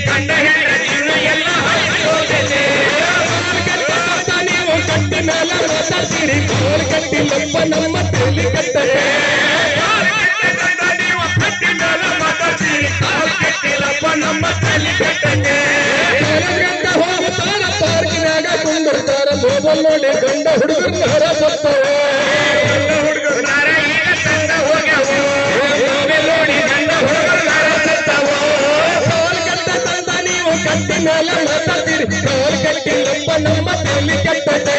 ಗಂಡ ಹೆಂಡ ಜೀವನ ಎಲ್ಲ ಹಾಯ್ದು ಹೋಗೈತೆ ನೀವು ಕಟ್ಟಿ ಮೇಲೆ ಮಾತಾಡ್ತೀರಿ ಕಾಲ್ ಕಟ್ಟಿಲ್ಲಪ್ಪ ನಮ್ಮ ತಲೆ ಕಟ್ಟೈತೆ ನೀವು ಕಟ್ಟಿ ಮೇಲೆ ಮಾತಾಡ್ತೀರಿ ಕಾಲ್ ಕಟ್ಟಿಲ್ಲಪ್ಪ ನಮ್ಮ ತಲೆ ಕೆಟ್ಟೈತೆ ಗಂಡ ಹೋಗ್ತಾರ ಪಾರ್ಕಿನಾಗ ಕುಂದಿರ್ತಾರ ಮೊಬೈಲ್ ನೋಡಿ ಗಂಡ ಹುಡುಗರ ಬರ್ತಾರೆ ಹುಡುಗರು ನಾರ ಈಗ ತಂದ ಹೋಗ್ಯಾವ ನೋಡಿ ಗಂಡ ಹುಡುಗರು ನಾರ ಸತ್ತವ ಕಾಲ್ ಕಟ್ಟ ತಂದ ನೀವು ಕಟ್ಟಿ ಮೇಲೆ ಮಾತಾಡ್ತೀರಿ ಕಾಲ್ ಕಟ್ಟಿಲ್ಲಪ್ಪ ನಮ್ಮ ತಲೆ ಕಟ್ಟೈತೆ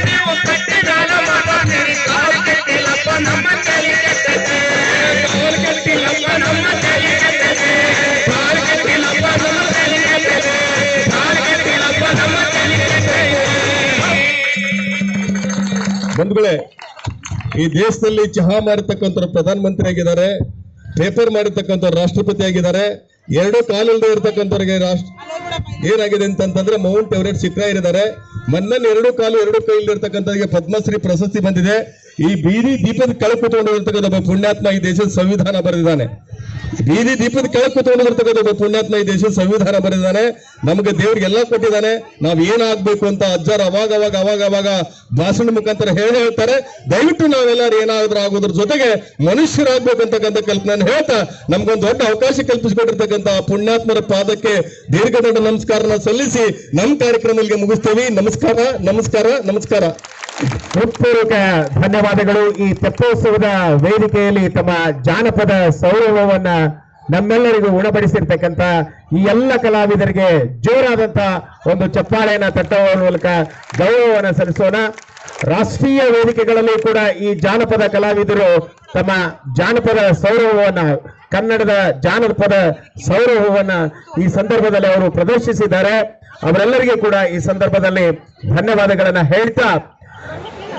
ನೀವು ಕಟ್ಟಿ ಮೇಲೆ ಮಾತಾಡ್ತೀರಿ ಕಾಲ್ ಕಟ್ಟಿಲ್ಲಪ್ಪ ನಮ್ಮ ತಲೆ ಕೆಟ್ಟೈತೆ ಕಾಲ್ ಕಟ್ಟಿಲ್ಲಪ್ಪ ನಮ್ಮ ತಲೆ ಕೆಟ್ಟೈತೆ ಕಾಲ್ ಕಟ್ಟಿಲ್ಲಪ್ಪ ನಮ್ಮ ತಲೆ ಕೆಟ್ಟೈತೆ ಕಾಲ್ ಕಟ್ಟಿಲ್ಲಪ್ಪ ನಮ್ಮ ತಲೆ ಕೆಟ್ಟೈತೆ ಬಂಧುಗಳೇ, ಈ ದೇಶದಲ್ಲಿ ಚಹಾ ಮಾರಿರ್ತಕ್ಕಂಥವ್ರು ಪ್ರಧಾನಮಂತ್ರಿ ಆಗಿದ್ದಾರೆ, ಪೇಪರ್ ಮಾರಿರ್ತಕ್ಕಂಥವ್ರು ರಾಷ್ಟ್ರಪತಿ ಆಗಿದ್ದಾರೆ. ಎರಡು ಕಾಲಿಲ್ಲದೆ ಇರ್ತಕ್ಕಂಥವ್ರಿಗೆ ಏನಾಗಿದೆ ಅಂತಂದ್ರೆ ಮೌಂಟ್ ಎವರೆಸ್ಟ್ ಶಿಖರ ಮೊನ್ನೆ ಎರಡು ಕಾಲು ಎರಡು ಕೈ ಇಲ್ಲಿರ್ತಕ್ಕಂಥವ್ರಿಗೆ ಪದ್ಮಶ್ರೀ ಪ್ರಶಸ್ತಿ ಬಂದಿದೆ. ಈ ಬೀದಿ ದೀಪದ ಕೆಳಗೆ ಕೂತ್ಕೊಂಡಿರ್ತಕ್ಕಂಥ ಒಬ್ಬ ಪುಣ್ಯಾತ್ಮ ಈ ದೇಶದ ಸಂವಿಧಾನ ಬರೆದಿದ್ದಾನೆ. ಬೀದಿ ದೀಪದ ಕೆಳಗೆ ಕೂತ್ಕೊಂಡಿರ್ತಕ್ಕಂಥ ಒಬ್ಬ ಪುಣ್ಯಾತ್ಮ ಈ ದೇಶದ ಸಂವಿಧಾನ ಬರೆದಿದ್ದಾನೆ. ನಮಗೆ ದೇವ್ರಿಗೆಲ್ಲ ಕೊಟ್ಟಿದ್ದಾನೆ. ನಾವ್ ಏನಾಗ್ಬೇಕು ಅಂತ ಅಜ್ಜಾರ ಅವಾಗ ಭಾಷಣ ಮುಖಾಂತರ ಹೇಳ್ತಾರೆ. ದಯವಿಟ್ಟು ನಾವೆಲ್ಲರೂ ಏನಾದ್ರೂ ಆಗೋದ್ರ ಜೊತೆಗೆ ಮನುಷ್ಯರಾಗ್ಬೇಕಂತಕ್ಕಂಥ ಕಲ್ಪನೆ ಹೇಳ್ತಾ ನಮ್ಗೊಂದು ದೊಡ್ಡ ಅವಕಾಶ ಕಲ್ಪಿಸಿಕೊಟ್ಟಿರ್ತಕ್ಕಂಥ ಪುಣ್ಯಾತ್ಮರ ಪಾದಕ್ಕೆ ದೀರ್ಘದೊಡ್ಡ ನಮಸ್ಕಾರನ ಸಲ್ಲಿಸಿ ನಮ್ಮ ಕಾರ್ಯಕ್ರಮಕ್ಕೆ ಮುಗಿಸ್ತೇವೆ. ನಮಸ್ಕಾರ ನಮಸ್ಕಾರ ನಮಸ್ಕಾರ. ಹೃತ್ಪೂರ್ವಕ ಧನ್ಯವಾದಗಳು. ಈ ತೆಪ್ಪೋತ್ಸವದ ವೇದಿಕೆಯಲ್ಲಿ ತಮ್ಮ ಜಾನಪದ ಸೌರಭವನ್ನ ನಮ್ಮೆಲ್ಲರಿಗೂ ಉಣಬಡಿಸಿರ್ತಕ್ಕಂಥ ಈ ಎಲ್ಲ ಕಲಾವಿದರಿಗೆ ಜೋರಾದಂತ ಒಂದು ಚಪ್ಪಾಳೆಯನ್ನ ತಟ್ಟುವ ಮೂಲಕ ಗೌರವವನ್ನು ಸಲ್ಲಿಸೋಣ. ರಾಷ್ಟ್ರೀಯ ವೇದಿಕೆಗಳಲ್ಲಿ ಕೂಡ ಈ ಜಾನಪದ ಕಲಾವಿದರು ತಮ್ಮ ಜಾನಪದ ಸೌರಭವನ್ನ, ಕನ್ನಡದ ಜಾನಪದ ಸೌರಭವನ್ನ ಈ ಸಂದರ್ಭದಲ್ಲಿ ಅವರು ಪ್ರದರ್ಶಿಸಿದ್ದಾರೆ. ಅವರೆಲ್ಲರಿಗೂ ಕೂಡ ಈ ಸಂದರ್ಭದಲ್ಲಿ ಧನ್ಯವಾದಗಳನ್ನ ಹೇಳ್ತಾ,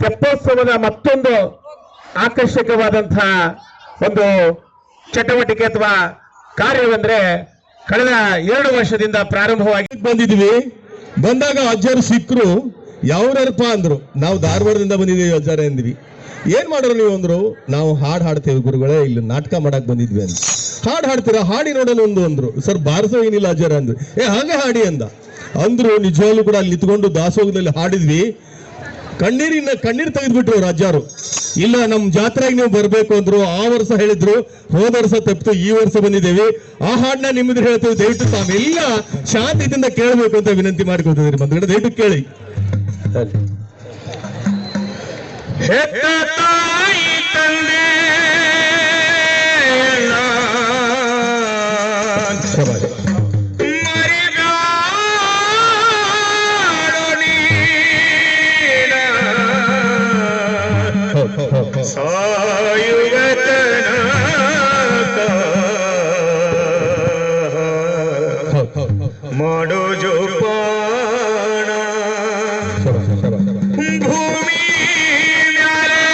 ತೆಪ್ಪೋತ್ಸವದ ಮತ್ತೊಂದು ಆಕರ್ಷಕವಾದಂತಹ ಒಂದು ಚಟುವಟಿಕೆ ಅಥವಾ ಕಾರ್ಯವೆಂದ್ರೆ ಕಳೆದ 2 ವರ್ಷದಿಂದ ಪ್ರಾರಂಭವಾಗಿ ಬಂದಿದ್ವಿ. ಬಂದಾಗ ಅಜ್ಜರು ಸಿಕ್ಕರು. ಯಾವ್ರಪ್ಪ ಅಂದ್ರು. ನಾವು ಧಾರವಾಡದಿಂದ ಬಂದಿದ್ದೀವಿ ಅಜ್ಜಾರ ಅಂದ್ವಿ. ಏನ್ ಮಾಡೋರು ನೀವು ಅಂದ್ರು. ನಾವು ಹಾಡು ಹಾಡ್ತೇವೆ ಗುರುಗಳೇ, ಇಲ್ಲಿ ನಾಟಕ ಮಾಡಕ್ ಬಂದಿದ್ವಿ ಅಂತ. ಹಾಡು ಹಾಡ್ತೀರಾ? ಹಾಡಿ ನೋಡೋಣ ಒಂದು ಅಂದ್ರು. ಸರ್ ಬಾರಸೋ ಏನಿಲ್ಲ ಅಜ್ಜಾರ ಅಂದ್ರು. ಹಾಗೆ ಹಾಡಿ ಅಂದ್ರು. ನಿಜವಾಗ್ಲೂ ಕೂಡ ಅಲ್ಲಿ ನಿಂತ್ಕೊಂಡು ದಾಸೋಗದಲ್ಲಿ ಹಾಡಿದ್ವಿ. ಕಣ್ಣೀರು ತೆಗೆದ್ಬಿಟ್ರು ರಾಜ್ಯಾರು. ಇಲ್ಲ ನಮ್ ಜಾತ್ರೆಗೆ ನೀವು ಬರ್ಬೇಕು ಅಂದ್ರು. ಆ ವರ್ಷ ಹೇಳಿದ್ರು, ಹೋದ ವರ್ಷ ತಪ್ಪಿತು, ಈ ವರ್ಷ ಬಂದಿದ್ದೇವೆ. ಆ ಹಾಡನ್ನ ನಿಮ್ಮಿದ್ರೆ ಹೇಳ್ತೇವೆ. ದಯವಿಟ್ಟು ತಾವೆಲ್ಲ ಶಾಂತಿಯಿಂದ ಕೇಳಬೇಕು ಅಂತ ವಿನಂತಿ ಮಾಡ್ಕೊತಿದ್ದೀರಿ. ಬಂದ್ಗಡೆ ದಯವಿಟ್ಟು ಕೇಳಿ. ಹೆತ್ತ ತಾಯಿ ತಂದೆ ಮಾಡೋ ಜೋಪಾನ ಭೂಮಿ ಮ್ಯಾಲೆ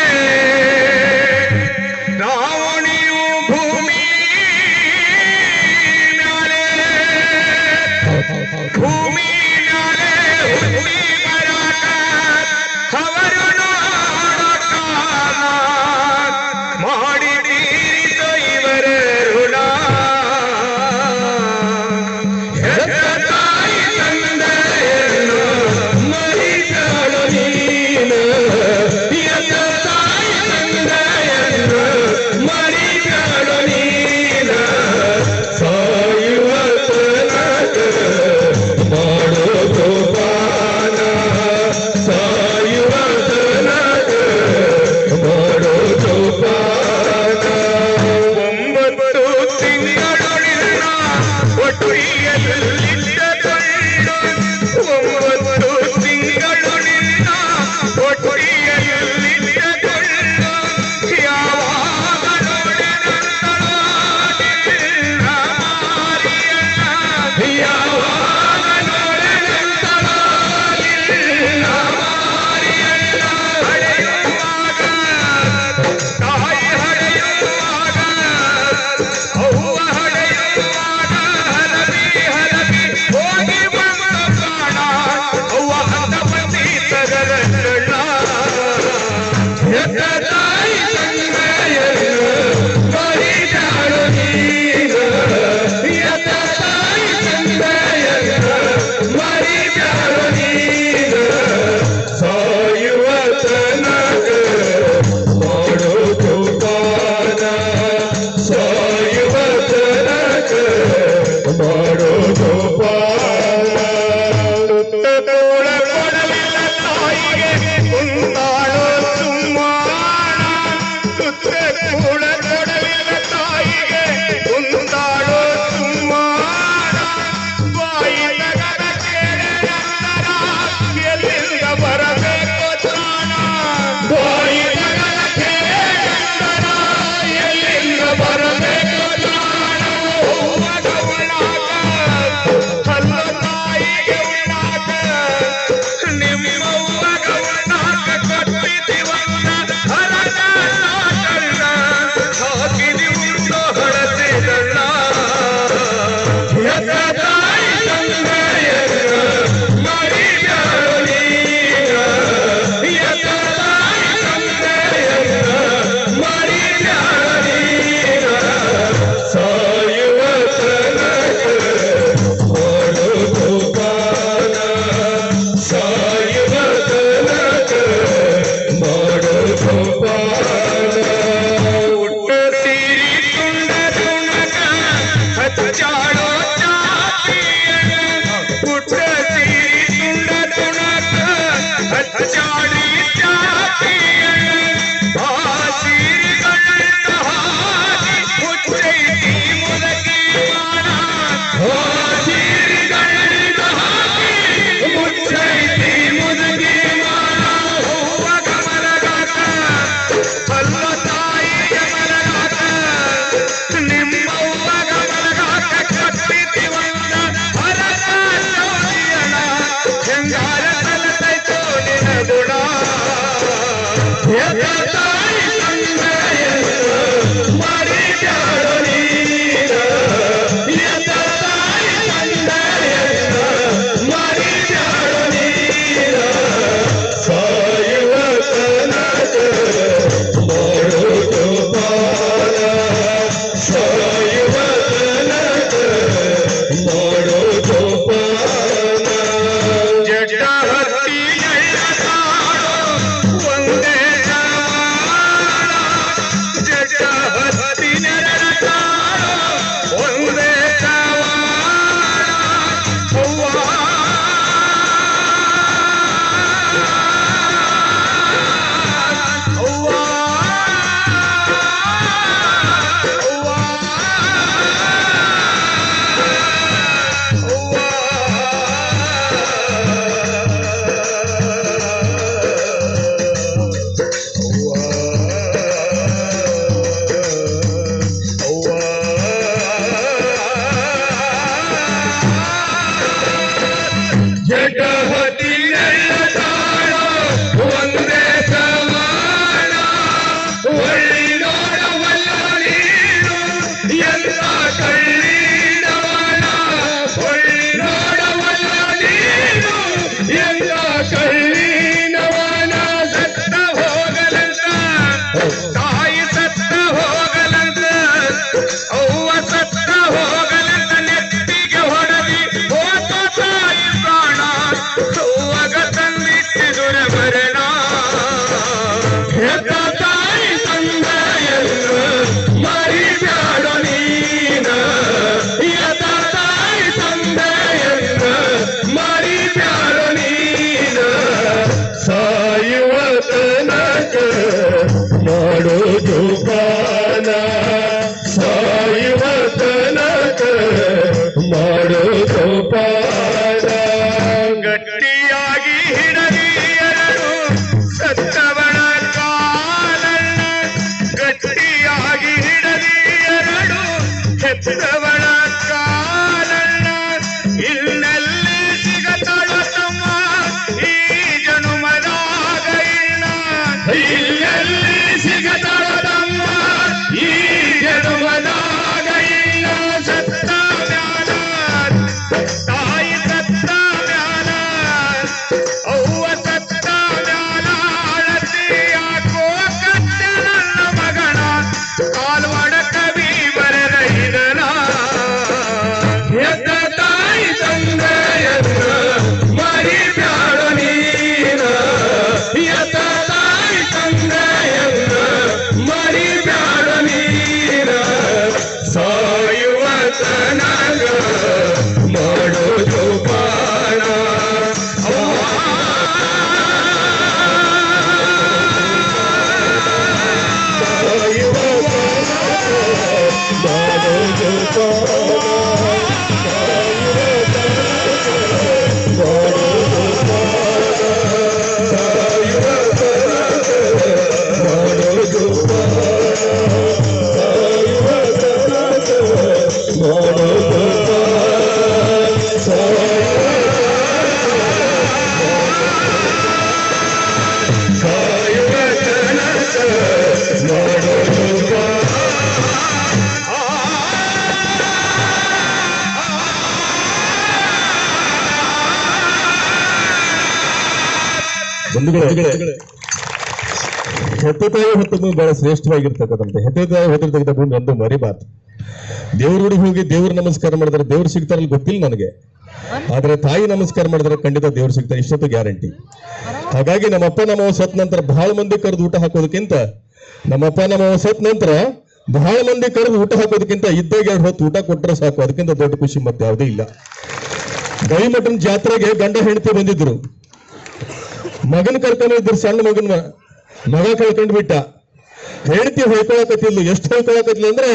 ಜೋಪಾನ ಗಟ್ಟಿಯಾಗಿ ಹಿಡಲಿ ಎರಡು ಸತ್ತವಳ ಕಾಲನ್ನ ಗಟ್ಟಿಯಾಗಿ ಹಿಡಲಿ ಎರಡು ಹೆತ್ತವಳ ಕಾಲನ್ನ ಇನ್ನೆಲ್ಲಿ ಸಿಗತಾಳ ತಮ್ಮ ಈ ಜನುಮದಾಗ ಇಲ್ಲ ಇನ್ನೆಲ್ಲಿ ಸಿಗತಾಳ ತಮ್ಮ ಈ ಜನುಮದಾಗ ಇಲ್ಲ ಸತ್ತ ಮ್ಯಾಲ ತಾಯಿ ಸತ್ತ ಮ್ಯಾಲ ಅವ್ವ ಸತ್ತ ಮ್ಯಾಲ ಅಳತಿ ಯಾಕೋ ಕತ್ತೆ ನನ್ನ ಮಗನ ಕಾಲ್ವಾಡ ಕವಿ ಬರೆದ ಇದನ ಎದ್ದ ತಾಯಿ ತಂದೆಯನ್ನ ಮರಿ ಬ್ಯಾಡ ನೀನ ಎದ್ದ ತಾಯಿ ತಂದೆಯನ್ನ ಮರಿ ಬ್ಯಾಡ ನೀನ ಸಾಯುವ ತನಗ ಮಾಡೋ ಜೋಪಾನ ಬಂಧುಗಳೇ, ಹೆತ್ತ ತಾಯಿ ಹೊತ್ತ ಭೂಮಿ ಬಹಳ ಶ್ರೇಷ್ಠವಾಗಿರ್ತಕ್ಕಂಥ ಹೆತ್ತ ತಾಯಿ ಹೊತ್ತಿರ್ತಕ್ಕಂಥ ಭೂಮಿ ಎಂದು ಮರಿಬಾರ್ದು. ದೇವ್ರ ಹೋಗಿ ದೇವ್ರ ನಮಸ್ಕಾರ ಮಾಡಿದ್ರೆ ದೇವ್ರು ಸಿಗ್ತಾರಲ್ಲ ಗೊತ್ತಿಲ್ಲ ನನಗೆ, ಆದ್ರೆ ತಾಯಿ ನಮಸ್ಕಾರ ಮಾಡಿದ್ರೆ ಖಂಡಿತ ದೇವ್ರು ಸಿಗ್ತಾರೆ, ಇಷ್ಟೊತ್ತು ಗ್ಯಾರಂಟಿ. ಹಾಗಾಗಿ ನಮ್ಮಪ್ಪ ನಮ್ಮವ್ವ ಸತ್ ನಂತರ ಬಹಳ ಮಂದಿ ಕರೆದು ಊಟ ಹಾಕೋದಕ್ಕಿಂತ ನಮ್ಮಪ್ಪ ನಮ್ಮವ್ವ ಸತ್ ನಂತರ ಬಹಳ ಮಂದಿ ಕರೆದು ಊಟ ಹಾಕೋದಕ್ಕಿಂತ ಇದ್ದಾಗ 2 ಹೊತ್ತು ಊಟ ಕೊಟ್ಟರೆ ಸಾಕು, ಅದಕ್ಕಿಂತ ದೊಡ್ಡ ಖುಷಿ ಮತ್ತೆ ಯಾವುದೇ ಇಲ್ಲ. ಗವಿಮಠನ ಜಾತ್ರೆಗೆ ಗಂಡ ಹೆಂಡತಿ ಬಂದಿದ್ರು. ಮಗನ ಕರ್ಕೊಂಡಿದ್ರು, ಸಣ್ಣ ಮಗನ ಮಗ ಕಳ್ಕೊಂಡ್ ಬಿಟ್ಟ. ಹೆಂಡತಿ ಹೊಯ್ಕೊಳಕತ್ತಿದ್ಲು. ಎಷ್ಟು ಹೊಯ್ಕೊಳಕತ್ತಿಲ್ಲ ಅಂದ್ರೆ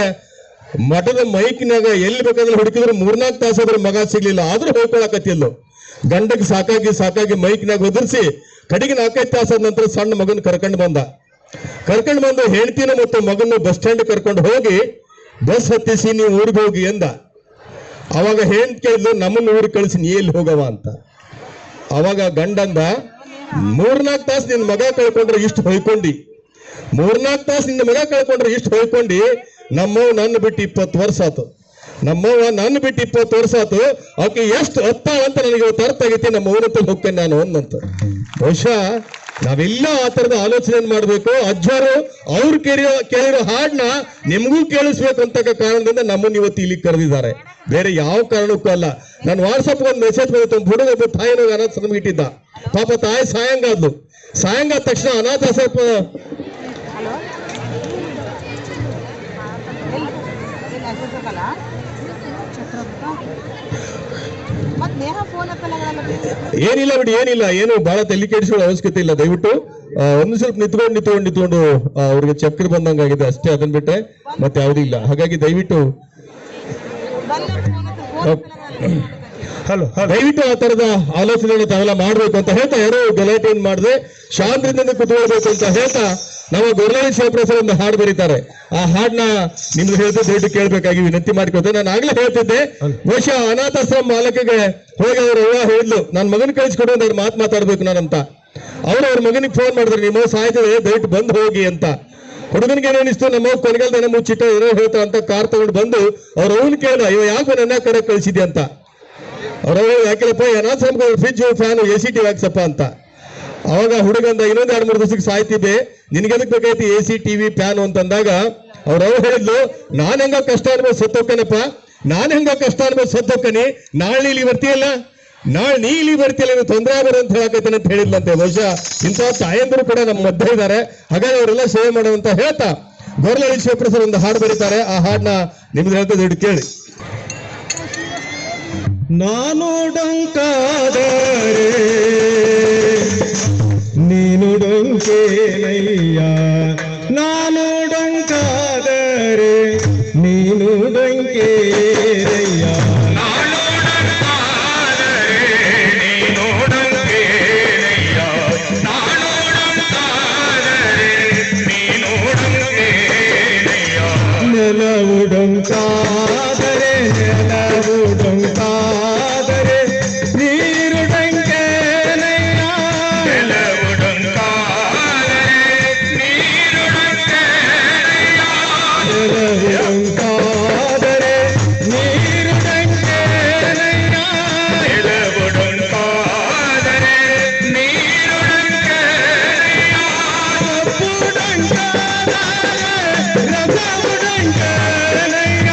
ಮಠದ ಮೈಕ್ನಾಗ ಎಲ್ಲಿ ಬೇಕಾದ್ರೆ ಹುಡುಕಿದ್ರು 3-4 ತಾಸಾದ್ರೂ ಮಗ ಸಿಗ್ಲಿಲ್ಲ, ಆದ್ರೂ ಹೊಯ್ಕೊಳಕತ್ತಿದ್ಲು. ಗಂಡಕ್ಕೆ ಸಾಕಾಗಿ ಮೈಕ್ನಾಗ ಒದರ್ಸಿ ಕಡೆಗೆ 4-5 ತಾಸಾದ ನಂತರ ಸಣ್ಣ ಮಗನ ಕರ್ಕೊಂಡು ಬಂದು ಹೆಂಡತಿನ ಮತ್ತು ಮಗನ ಬಸ್ ಸ್ಟ್ಯಾಂಡ್ ಕರ್ಕೊಂಡು ಹೋಗಿ ಬಸ್ ಹತ್ತಿಸಿ ನೀವು ಊರಿಗೆ ಹೋಗಿ ಎಂದ. ಅವಾಗ ಹೆಂಡತಿ ಕೇಳಿದ್ಲು, ನಮ್ಮನ್ನ ಊರಿಗೆ ಕಳಿಸಿ ನೀ ಎಲ್ಲಿ ಹೋಗವ ಅಂತ. ಅವಾಗ ಗಂಡಂದ, 3-4 ತಾಸು ನಿನ್ನ ಮಗ ಕಳ್ಕೊಂಡ್ರೆ ಇಷ್ಟು ಹೊಯ್ಕೊಂಡಿ, 3-4 ತಾಸು ನಿನ್ನ ಮಗ ಕಳ್ಕೊಂಡ್ರೆ ಇಷ್ಟು ಹೊಯ್ಕೊಂಡಿ. ನಮ್ಮವ್ವ ನನ್ನ ಬಿಟ್ಟು 20 ವರ್ಷ ಆತು, ನಮ್ಮವ್ವ ನನ್ನ ಬಿಟ್ಟು 20 ವರ್ಷ ಆತು, ಅವಕ್ಕೆ ಎಷ್ಟು ಹೊತ್ತಾಳ ಅಂತ ನನಗೆ ಇವತ್ತು ಅರ್ಥ ಆಗೈತಿ. ನಮ್ಮ ಊರತ್ತಲ್ಲಿ ಹೋಗ್ತೇನೆ ನಾನು ಒಂದಂತ. ಬಹುಶಃ ನಾವೆಲ್ಲ ಆ ತರದ ಆಲೋಚನೆ ಮಾಡ್ಬೇಕು. ಅಜ್ಜರು ಅವ್ರು ಕೇಳಿರೋ ಹಾಡನ್ನ ನಿಮಗೂ ಕೇಳಿಸ್ಬೇಕು ಅಂತ ಕಾರಣದಿಂದ ನಮ್ಮನ್ನ ಇವತ್ತು ಇಲ್ಲಿ ಕರೆದಿದ್ದಾರೆ, ಬೇರೆ ಯಾವ ಕಾರಣಕ್ಕೂ ಅಲ್ಲ. ನಾನು ವಾಟ್ಸಪ್ ಒಂದು ಮೆಸೇಜ್ ಬಂದಿತ್ತು, ಒಂದು ಹುಡುಗ ಒಬ್ಬ ತಾಯಿನ ಅನಾಥಾಶ್ರಮ ಇಟ್ಟಿದ್ದ. ಪಾಪ ತಾಯಿ ಸಾಯಂಗಾದ್ಲು. ಸಾಯಂಗಾದ ತಕ್ಷಣ ಅನಾಥಾಶ್ರಮ ಏನಿಲ್ಲ ಬಿಡಿ, ಏನಿಲ್ಲ, ಏನು ಬಹಳ ತಲೆ ಕೆಡಿಸೋ ಅವಶ್ಯಕತೆ ಇಲ್ಲ. ದಯವಿಟ್ಟು ಒಂದು ಸ್ವಲ್ಪ ನಿಂತ್ಕೊಂಡು ಅವ್ರಿಗೆ ಚಕ್ರ ಬಂದಂಗಾಗಿದೆ ಅಷ್ಟೇ, ಅದನ್ನ ಬಿಟ್ರೆ ಮತ್ತೆ ಯಾವುದೂ ಇಲ್ಲ. ಹಾಗಾಗಿ ದಯವಿಟ್ಟು ದಯವಿಟ್ಟು ಆ ತರದ ಆಲೋಚನೆಗಳು ತಾವೆಲ್ಲ ಮಾಡ್ಬೇಕು ಅಂತ ಹೇಳ್ತಾ, ಯಾರೋ ಗಲಾಟೆ ಏನ್ ಮಾಡದೆ ಶಾಂತಿಯಿಂದ ಕುತ್ಕೊಳ್ಬೇಕು ಅಂತ ಹೇಳ್ತಾ ನಮ್ಮ ಗೊರ್ಲಾಳಿ ಶಿವಪ್ರಸಾದ್ ಒಂದು ಹಾಡು ಬರೀತಾರೆ. ಆ ಹಾಡನ್ನ ನಿಮ್ದು ಹೇಳ್ತಾ ದಯವಿಟ್ಟು ಕೇಳ್ಬೇಕಾಗಿ ವಿನಂತಿ ಮಾಡ್ಕೊತೆ. ನಾನು ಆಗ್ಲೇ ಹೇಳ್ತಿದ್ದೆ, ಬಹುಶಃ ಅನಾಥಾಶ್ರಮ ಮಾಲಕಿಗೆ ಹೋಗಿ ಅವ್ರ ಅವ್ವ ಹೇಳಿದ್ಲು, ನನ್ನ ಮಗನ ಕಳಿಸ್ಕೊಡು ಅಂತ ಮಾತಾಡ್ಬೇಕು ನಾನಂತ. ಅವ್ರ ಮಗನಿಗೆ ಫೋನ್ ಮಾಡಿದ್ರು, ನಿಮ್ಮ ಸಾಯ್ತದೆ ದಯವಿಟ್ಟು ಬಂದು ಹೋಗಿ ಅಂತ. ಹುಡುಗನಿಗೆ ಏನಿಸ್ತು, ನಮ್ಮ ಕೊನೆಗಾಲದ ಮುಚ್ಚಿಟ್ಟ ಏನೋ ಹೇಳ್ತಾ ಅಂತ ಕಾರ್ ತಗೊಂಡು ಬಂದು ಅವ್ರ ಅವ್ನು ಕೇಳ, ಇವ ಯಾಕೆ ನನ್ನ ಕಡೆ ಕಳಿಸಿದ್ಯಾ ಅಂತ. ಅವ್ರವ್ರು ಯಾಕಿಲ್ಲಪ್ಪ, ಅನಾಥಾಶ್ರಮ ಫ್ರಿಜ್ ಫ್ಯಾನ್ AC TV ಹಾಕ್ಸಪ್ಪ ಅಂತ. ಅವಾಗ ಹುಡುಗಂದ, ಇನ್ನೊಂದು 2-3 ದಿವಸಕ್ಕೆ ಸಾಯ್ತಿದ್ದೆ, ನಿನ್ಗೆ ಎದಕ್ ಬೇಕಾಯ್ತು AC TV ಫ್ಯಾನ್ ಅಂತಂದಾಗ ಅವ್ರವ್ರು ಹೇಳಿದ್ಲು, ನಾನ್ ಹೆಂಗ ಕಷ್ಟ ಅನ್ಬೋದು ಸತ್ತೋಕ್ಕನಪ್ಪ, ನಾನ್ ಹೆಂಗ ಕಷ್ಟ ಅನ್ಬೋದು ಸತ್ತೋಕ್ಕನಿ, ನಾಳೆ ಇಲ್ಲಿ ಬರ್ತೀಯಲ್ಲ, ನಾಳೆ ನೀ ಇಲ್ಲಿ ಬರ್ತೀಯಲ್ಲ, ತೊಂದರೆ ಆಗಬಾರ್ದು ಅಂತ ಹೇಳಕತ್ತೇನೆ ಅಂತ ಹೇಳಿದ್ಲಂತೆ. ಬಹುಶಃ ಇಂಥ ತಾಯಂದರು ಕೂಡ ನಮ್ಮ ಮಧ್ಯೆ ಇದ್ದಾರೆ. ಹಾಗಾಗಿ ಅವರೆಲ್ಲ ಸೇವೆ ಮಾಡುವಂತ ಹೇಳ್ತಾ ಗೊರ್ಲಾಳಿ ಶಿವಪ್ರಸಾದ್ ಒಂದು ಹಾಡು ಬರೀತಾರೆ. ಆ ಹಾಡನ್ನ ನಿಮ್ದು ಹೇಳ್ತಾ ದೊಡ್ಡ ಕೇಳಿ. ನಾನು ಡೊಂಕಾದರೆ ನೀನು ಡೊಂಕೇನಯ್ಯ, ನಾನು ಡೊಂಕಾದರೆ ನೀನು ಡೊಂಕೇರಯ್ಯ, ನಾನು ಡೊಂಕಾದರೆ ನೆಲವು ಡೊಂಕಾದರೆ ನೀರು ಡಂಕೇನಯ್ಯ ನೆಲವು ಡೊಂಕಾದರೆ ನೀರು ಡಂಕೇನಯ್ಯ. ನೆಲವು ಡೊಂಕಾದರೆ ನೀರು ಡಂಕೇನಯ್ಯ ನೆಲವು ಡೊಂಕಾದರೆ ನೀರು ಡಂಕೇನಯ್ಯ. ಕಬ್ಬು ಡಂಕಾದರೆ ರಸವು ಡಂಕೇನಯ್ಯ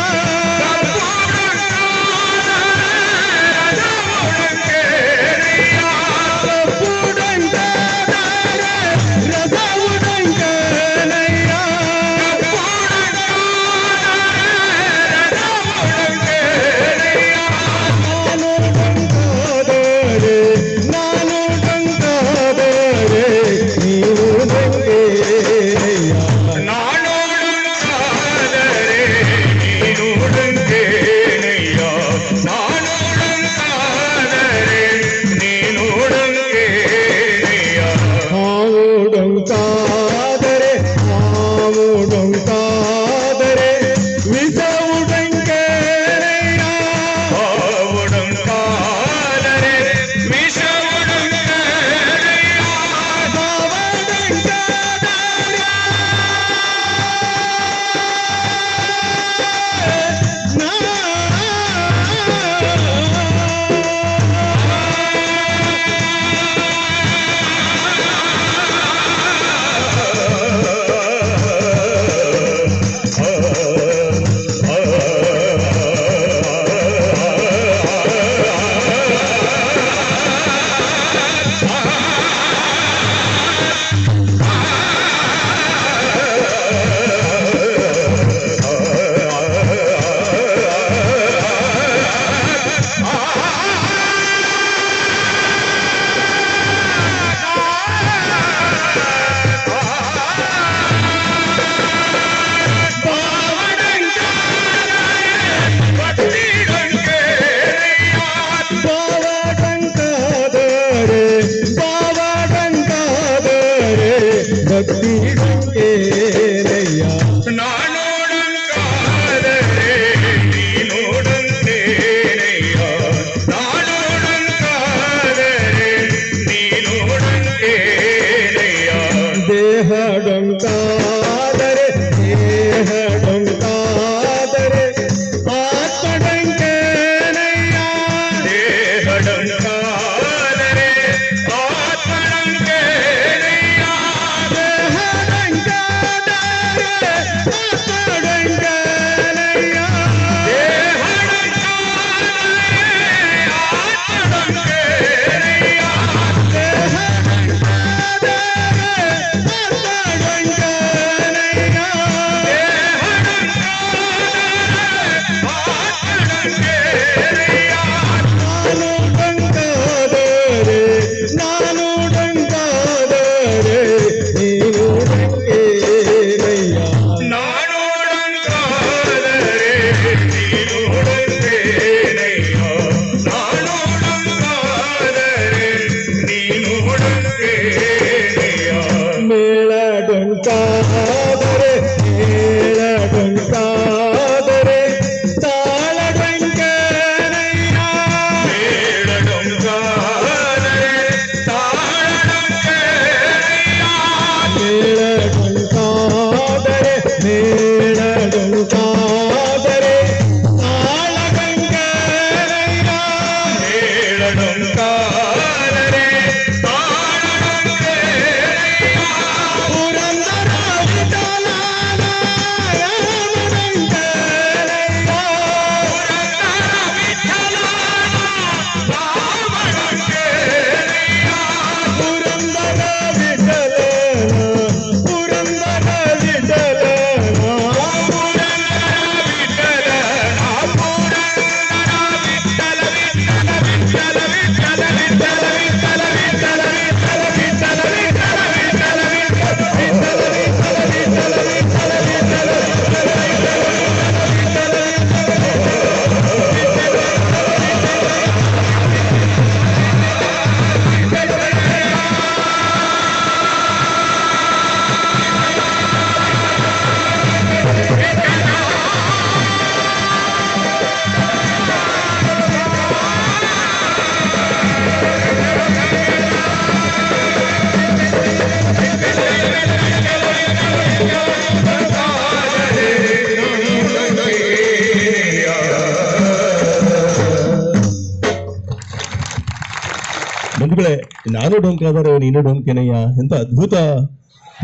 ನಾನು ಡೊಂಕಾದರೆ ನೀನು ಡೊಂಕೆನಯ್ಯ. ಎಂತ ಅದ್ಭುತ.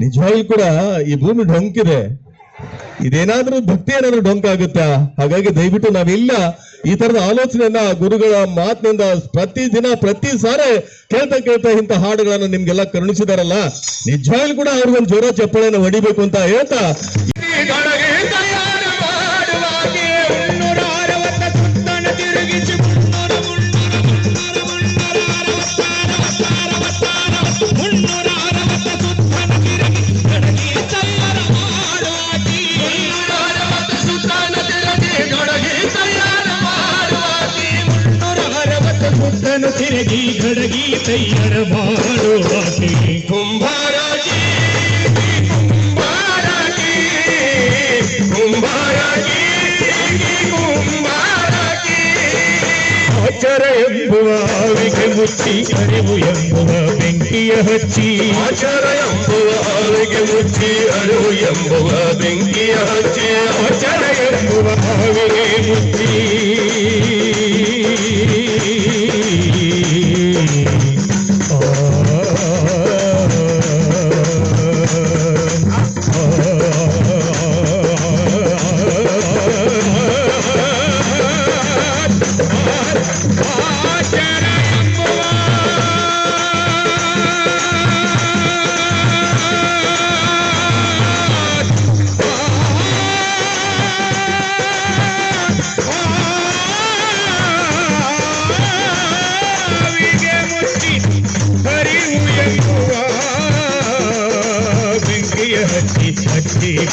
ನಿಜವಾಗ್ಲೂ ಕೂಡ ಈ ಭೂಮಿ ಡೊಂಕಿದೆ. ಇದೇನಾದ್ರೂ ಭಕ್ತಿ ಏನಾದ್ರೂ ಡೊಂಕ ಆಗುತ್ತಾ? ಹಾಗಾಗಿ ದಯವಿಟ್ಟು ನಾವೆಲ್ಲ ಈ ತರದ ಆಲೋಚನೆಯನ್ನ ಗುರುಗಳ ಮಾತಿನಿಂದ ಪ್ರತಿದಿನ ಪ್ರತಿ ಸಾರಿ ಕೇಳ್ತಾ ಇಂಥ ಹಾಡುಗಳನ್ನ ನಿಮ್ಗೆಲ್ಲ ಕರುಣಿಸಿದಾರಲ್ಲ, ನಿಜವಾಗ್ಲೂ ಕೂಡ ಅವ್ರಿಗೊಂದು ಜೋರ ಚಪ್ಪಾಳೆಯನ್ನು ಹೊಡಿಬೇಕು ಅಂತ ಹೇಳ್ತಾ ತಿರುಗಿ ಗಡಗಿ ತಯ್ಯರ ಮಾಡುವಾಕೆ ಕುಂಭಾರಾಗಿ ಕುಂಭಾರಾಗಿ ಕುಂಭಾರಾಗಿ ಕುಂಭಾರಾಗಿ ಆಚಾರ ಎಂಬುವ ಆವಿಗೆ ಮುಚ್ಚಿ ಅರಿವು ಎಂಬುವ ಬೆಂಕಿಯ ಹಚ್ಚಿ ಆಚಾರ ಎಂಬುವ ಆವಿಗೆ ಮುಚ್ಚಿ ಅರಿವು ಎಂಬುವ ಬೆಂಕಿಯ ಹಚ್ಚಿ ಆಚಾರ ಎಂಬುವ ಆವಿಗೆ ಮುಚ್ಚಿ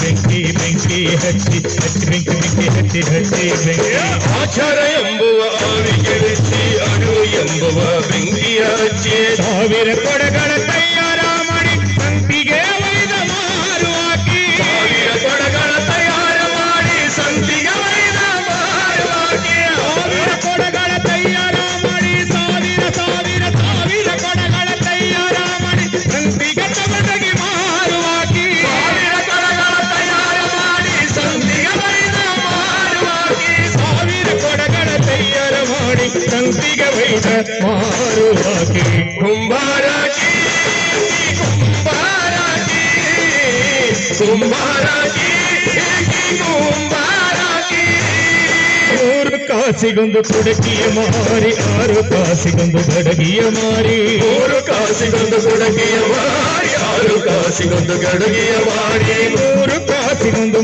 ಬೆಂಕಿ ಬೆಂಕಿ ಹಚ್ಚಿ ಹಚ್ಚಿ ಬೆಂಕಿ ಬೆಂಕಿ ಹಚ್ಚಿ ಹಚ್ಚಿ ಬೆಂಕಿ ಆಚಾರ ಎಂಬುವ ಆವಿಗೆ ಹಚ್ಚಿ ಅಡು ಎಂಬುವ ಬೆಂಕಿಯ ಹಚ್ಚಿ ಸಾವಿರ ಕೊಡಗಳ ತಯಾರ ಮಾಡಿ ಸಂತಿಗೆ ಒಯ್ದ ಮಾರುವಾಕಿ ಸಾವಿರ ಕೊಡಗಳ ತಯಾರ ಮಾಡಿ ಸಂತಿಗೆ ಒಯ್ದ ಮಾರುವಾಕಿ ಸಾವಿರ ಕೊಡಗಳ ತಯಾರ ಮಾಡಿ ಸಾವಿರ ಸಾವಿರ ಸಾವಿರ ಕೊಡಗಳ ತಯಾರ ಮಾಡಿ ಸಂತಿಗೆ ತಗೊಂಡೋಗಿ ಮಾರುವಾಕಿ ಸಂತಿಗೆ ವೈದ ಮಾರುವಾಕಿ ಕುಂಭಾರಾಕಿ ಕುಂಭಾರಾಕಿ ಕುಂಭಾರಾಕಿ ಕುಂಭಾರಾಕಿ 3 ಕಾಸಿಗೊಂದು ಕುಡಕಿಯ ಮಾರಿ 6 ಕಾಸಿಗೊಂದು ಗಡಗಿಯ ಮಾರಿ 3 ಕಾಸಿಗೊಂದು ಕುಡಕಿಯ ಮಾರಿ 6 ಕಾಸಿಗೊಂದು ಗಡಗಿಯ ಮಾರಿ 3 ಕಾಸಿಗೊಂದು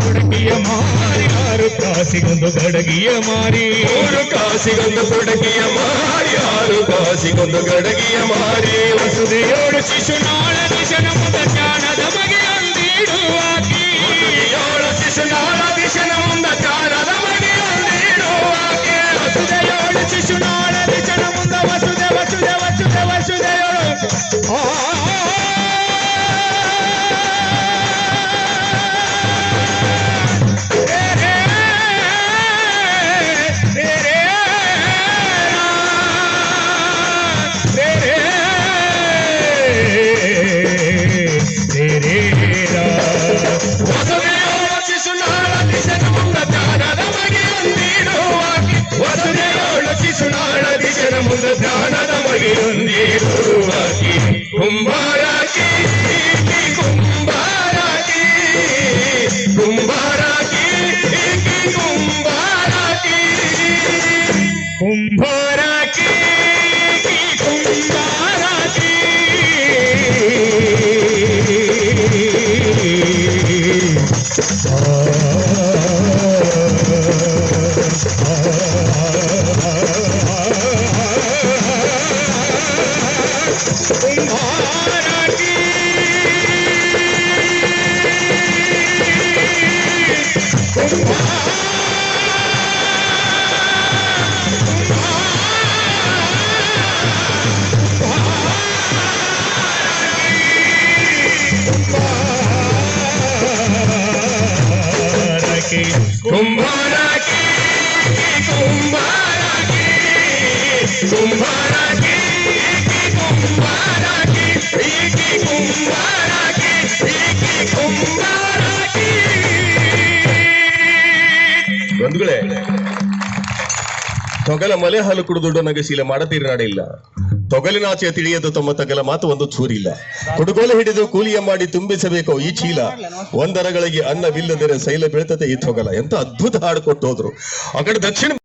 ಕುಡಕಿಯ ಮಾರಿ 6 ಕಾಸಿಗೊಂದು ಗಡಗಿಯ ಮಾರಿ 3 ಕಾಸಿಗೊಂದು ಕುಡಕಿಯ ಮಾರಿ 6 ಕಾಸಿಗೊಂದು ಗಡಗಿಯ ಮಾರಿ ವಸುದೆಯೋಳು ಶಿಶುನಾಳ ದಿಶನ ಮುದ ಜ್ಞಾನದ ಬಗೆಯೊಂದಿಡುವಾಕಿ ವಸುದೆಯೋಳು ಶಿಶುನಾಳ ದಿಶನ ಮುಂದ ಜ್ಞಾನದ ಬಗೆಯೊಂದಿಡುವಾಕಿ ವಸುದೆಯೋಳು ಶಿಶುನಾಳ ದಿಶನ ಮುಂದ ವಸುದೆ ವಸುದೆ ವಸುದೆ ವಸುದೆಯೋಳು ಜ್ಞಾನದ ಬಗೆಯೊಂದಿರುವಾಕಿ ಕುಂಭಾರಾಕಿ ಕುಂಭಾರಾಕಿ ಕುಂಭಾರಾಕಿ ಕುಂಭಾರಾಕಿ ಕುಂಭಾರಾಕಿ ಕುಂಭಾರಾಕಿ ಕುಂಭಾರಾಕಿ ಕುಂಭಾರಾಕಿ ಕುಂಭಾರಾಕಿ ಕುಂಭಾರಾಕಿ ಕುಂಭಾರಾಕಿ ಕುಂಭಾರಾಕಿ ಬಂಧುಗಳೇ, ತೊಗಲ ಮಲೆ ಹಾಲು ಕುಡಿದು ನಗೆ ಶೀಲ ಮಾಡತೀರಿ ನಾಡಿಲ್ಲ. ತೊಗಲಿನಾಚೆ ತಿಳಿಯದು ತಮ್ಮ ತಗಲ ಮಾತು ಒಂದು ಚೂರಿಲ್ಲ. ಕುಡುಗೋಲು ಹಿಡಿದು ಕೂಲಿಯ ಮಾಡಿ ತುಂಬಿಸಬೇಕು ಈ ಚೀಲ. ಒಂದರಗಳಿಗೆ ಅನ್ನವಿಲ್ಲದರೆ ಸೈಲ ಬೀಳ್ತದೆ ಈ ತೊಗಲ. ಎಂತ ಅದ್ಭುತ ಹಾಡು ಕೊಟ್ಟು ಹೋದ್ರು. ಆ ಕಡೆ ದಕ್ಷಿಣ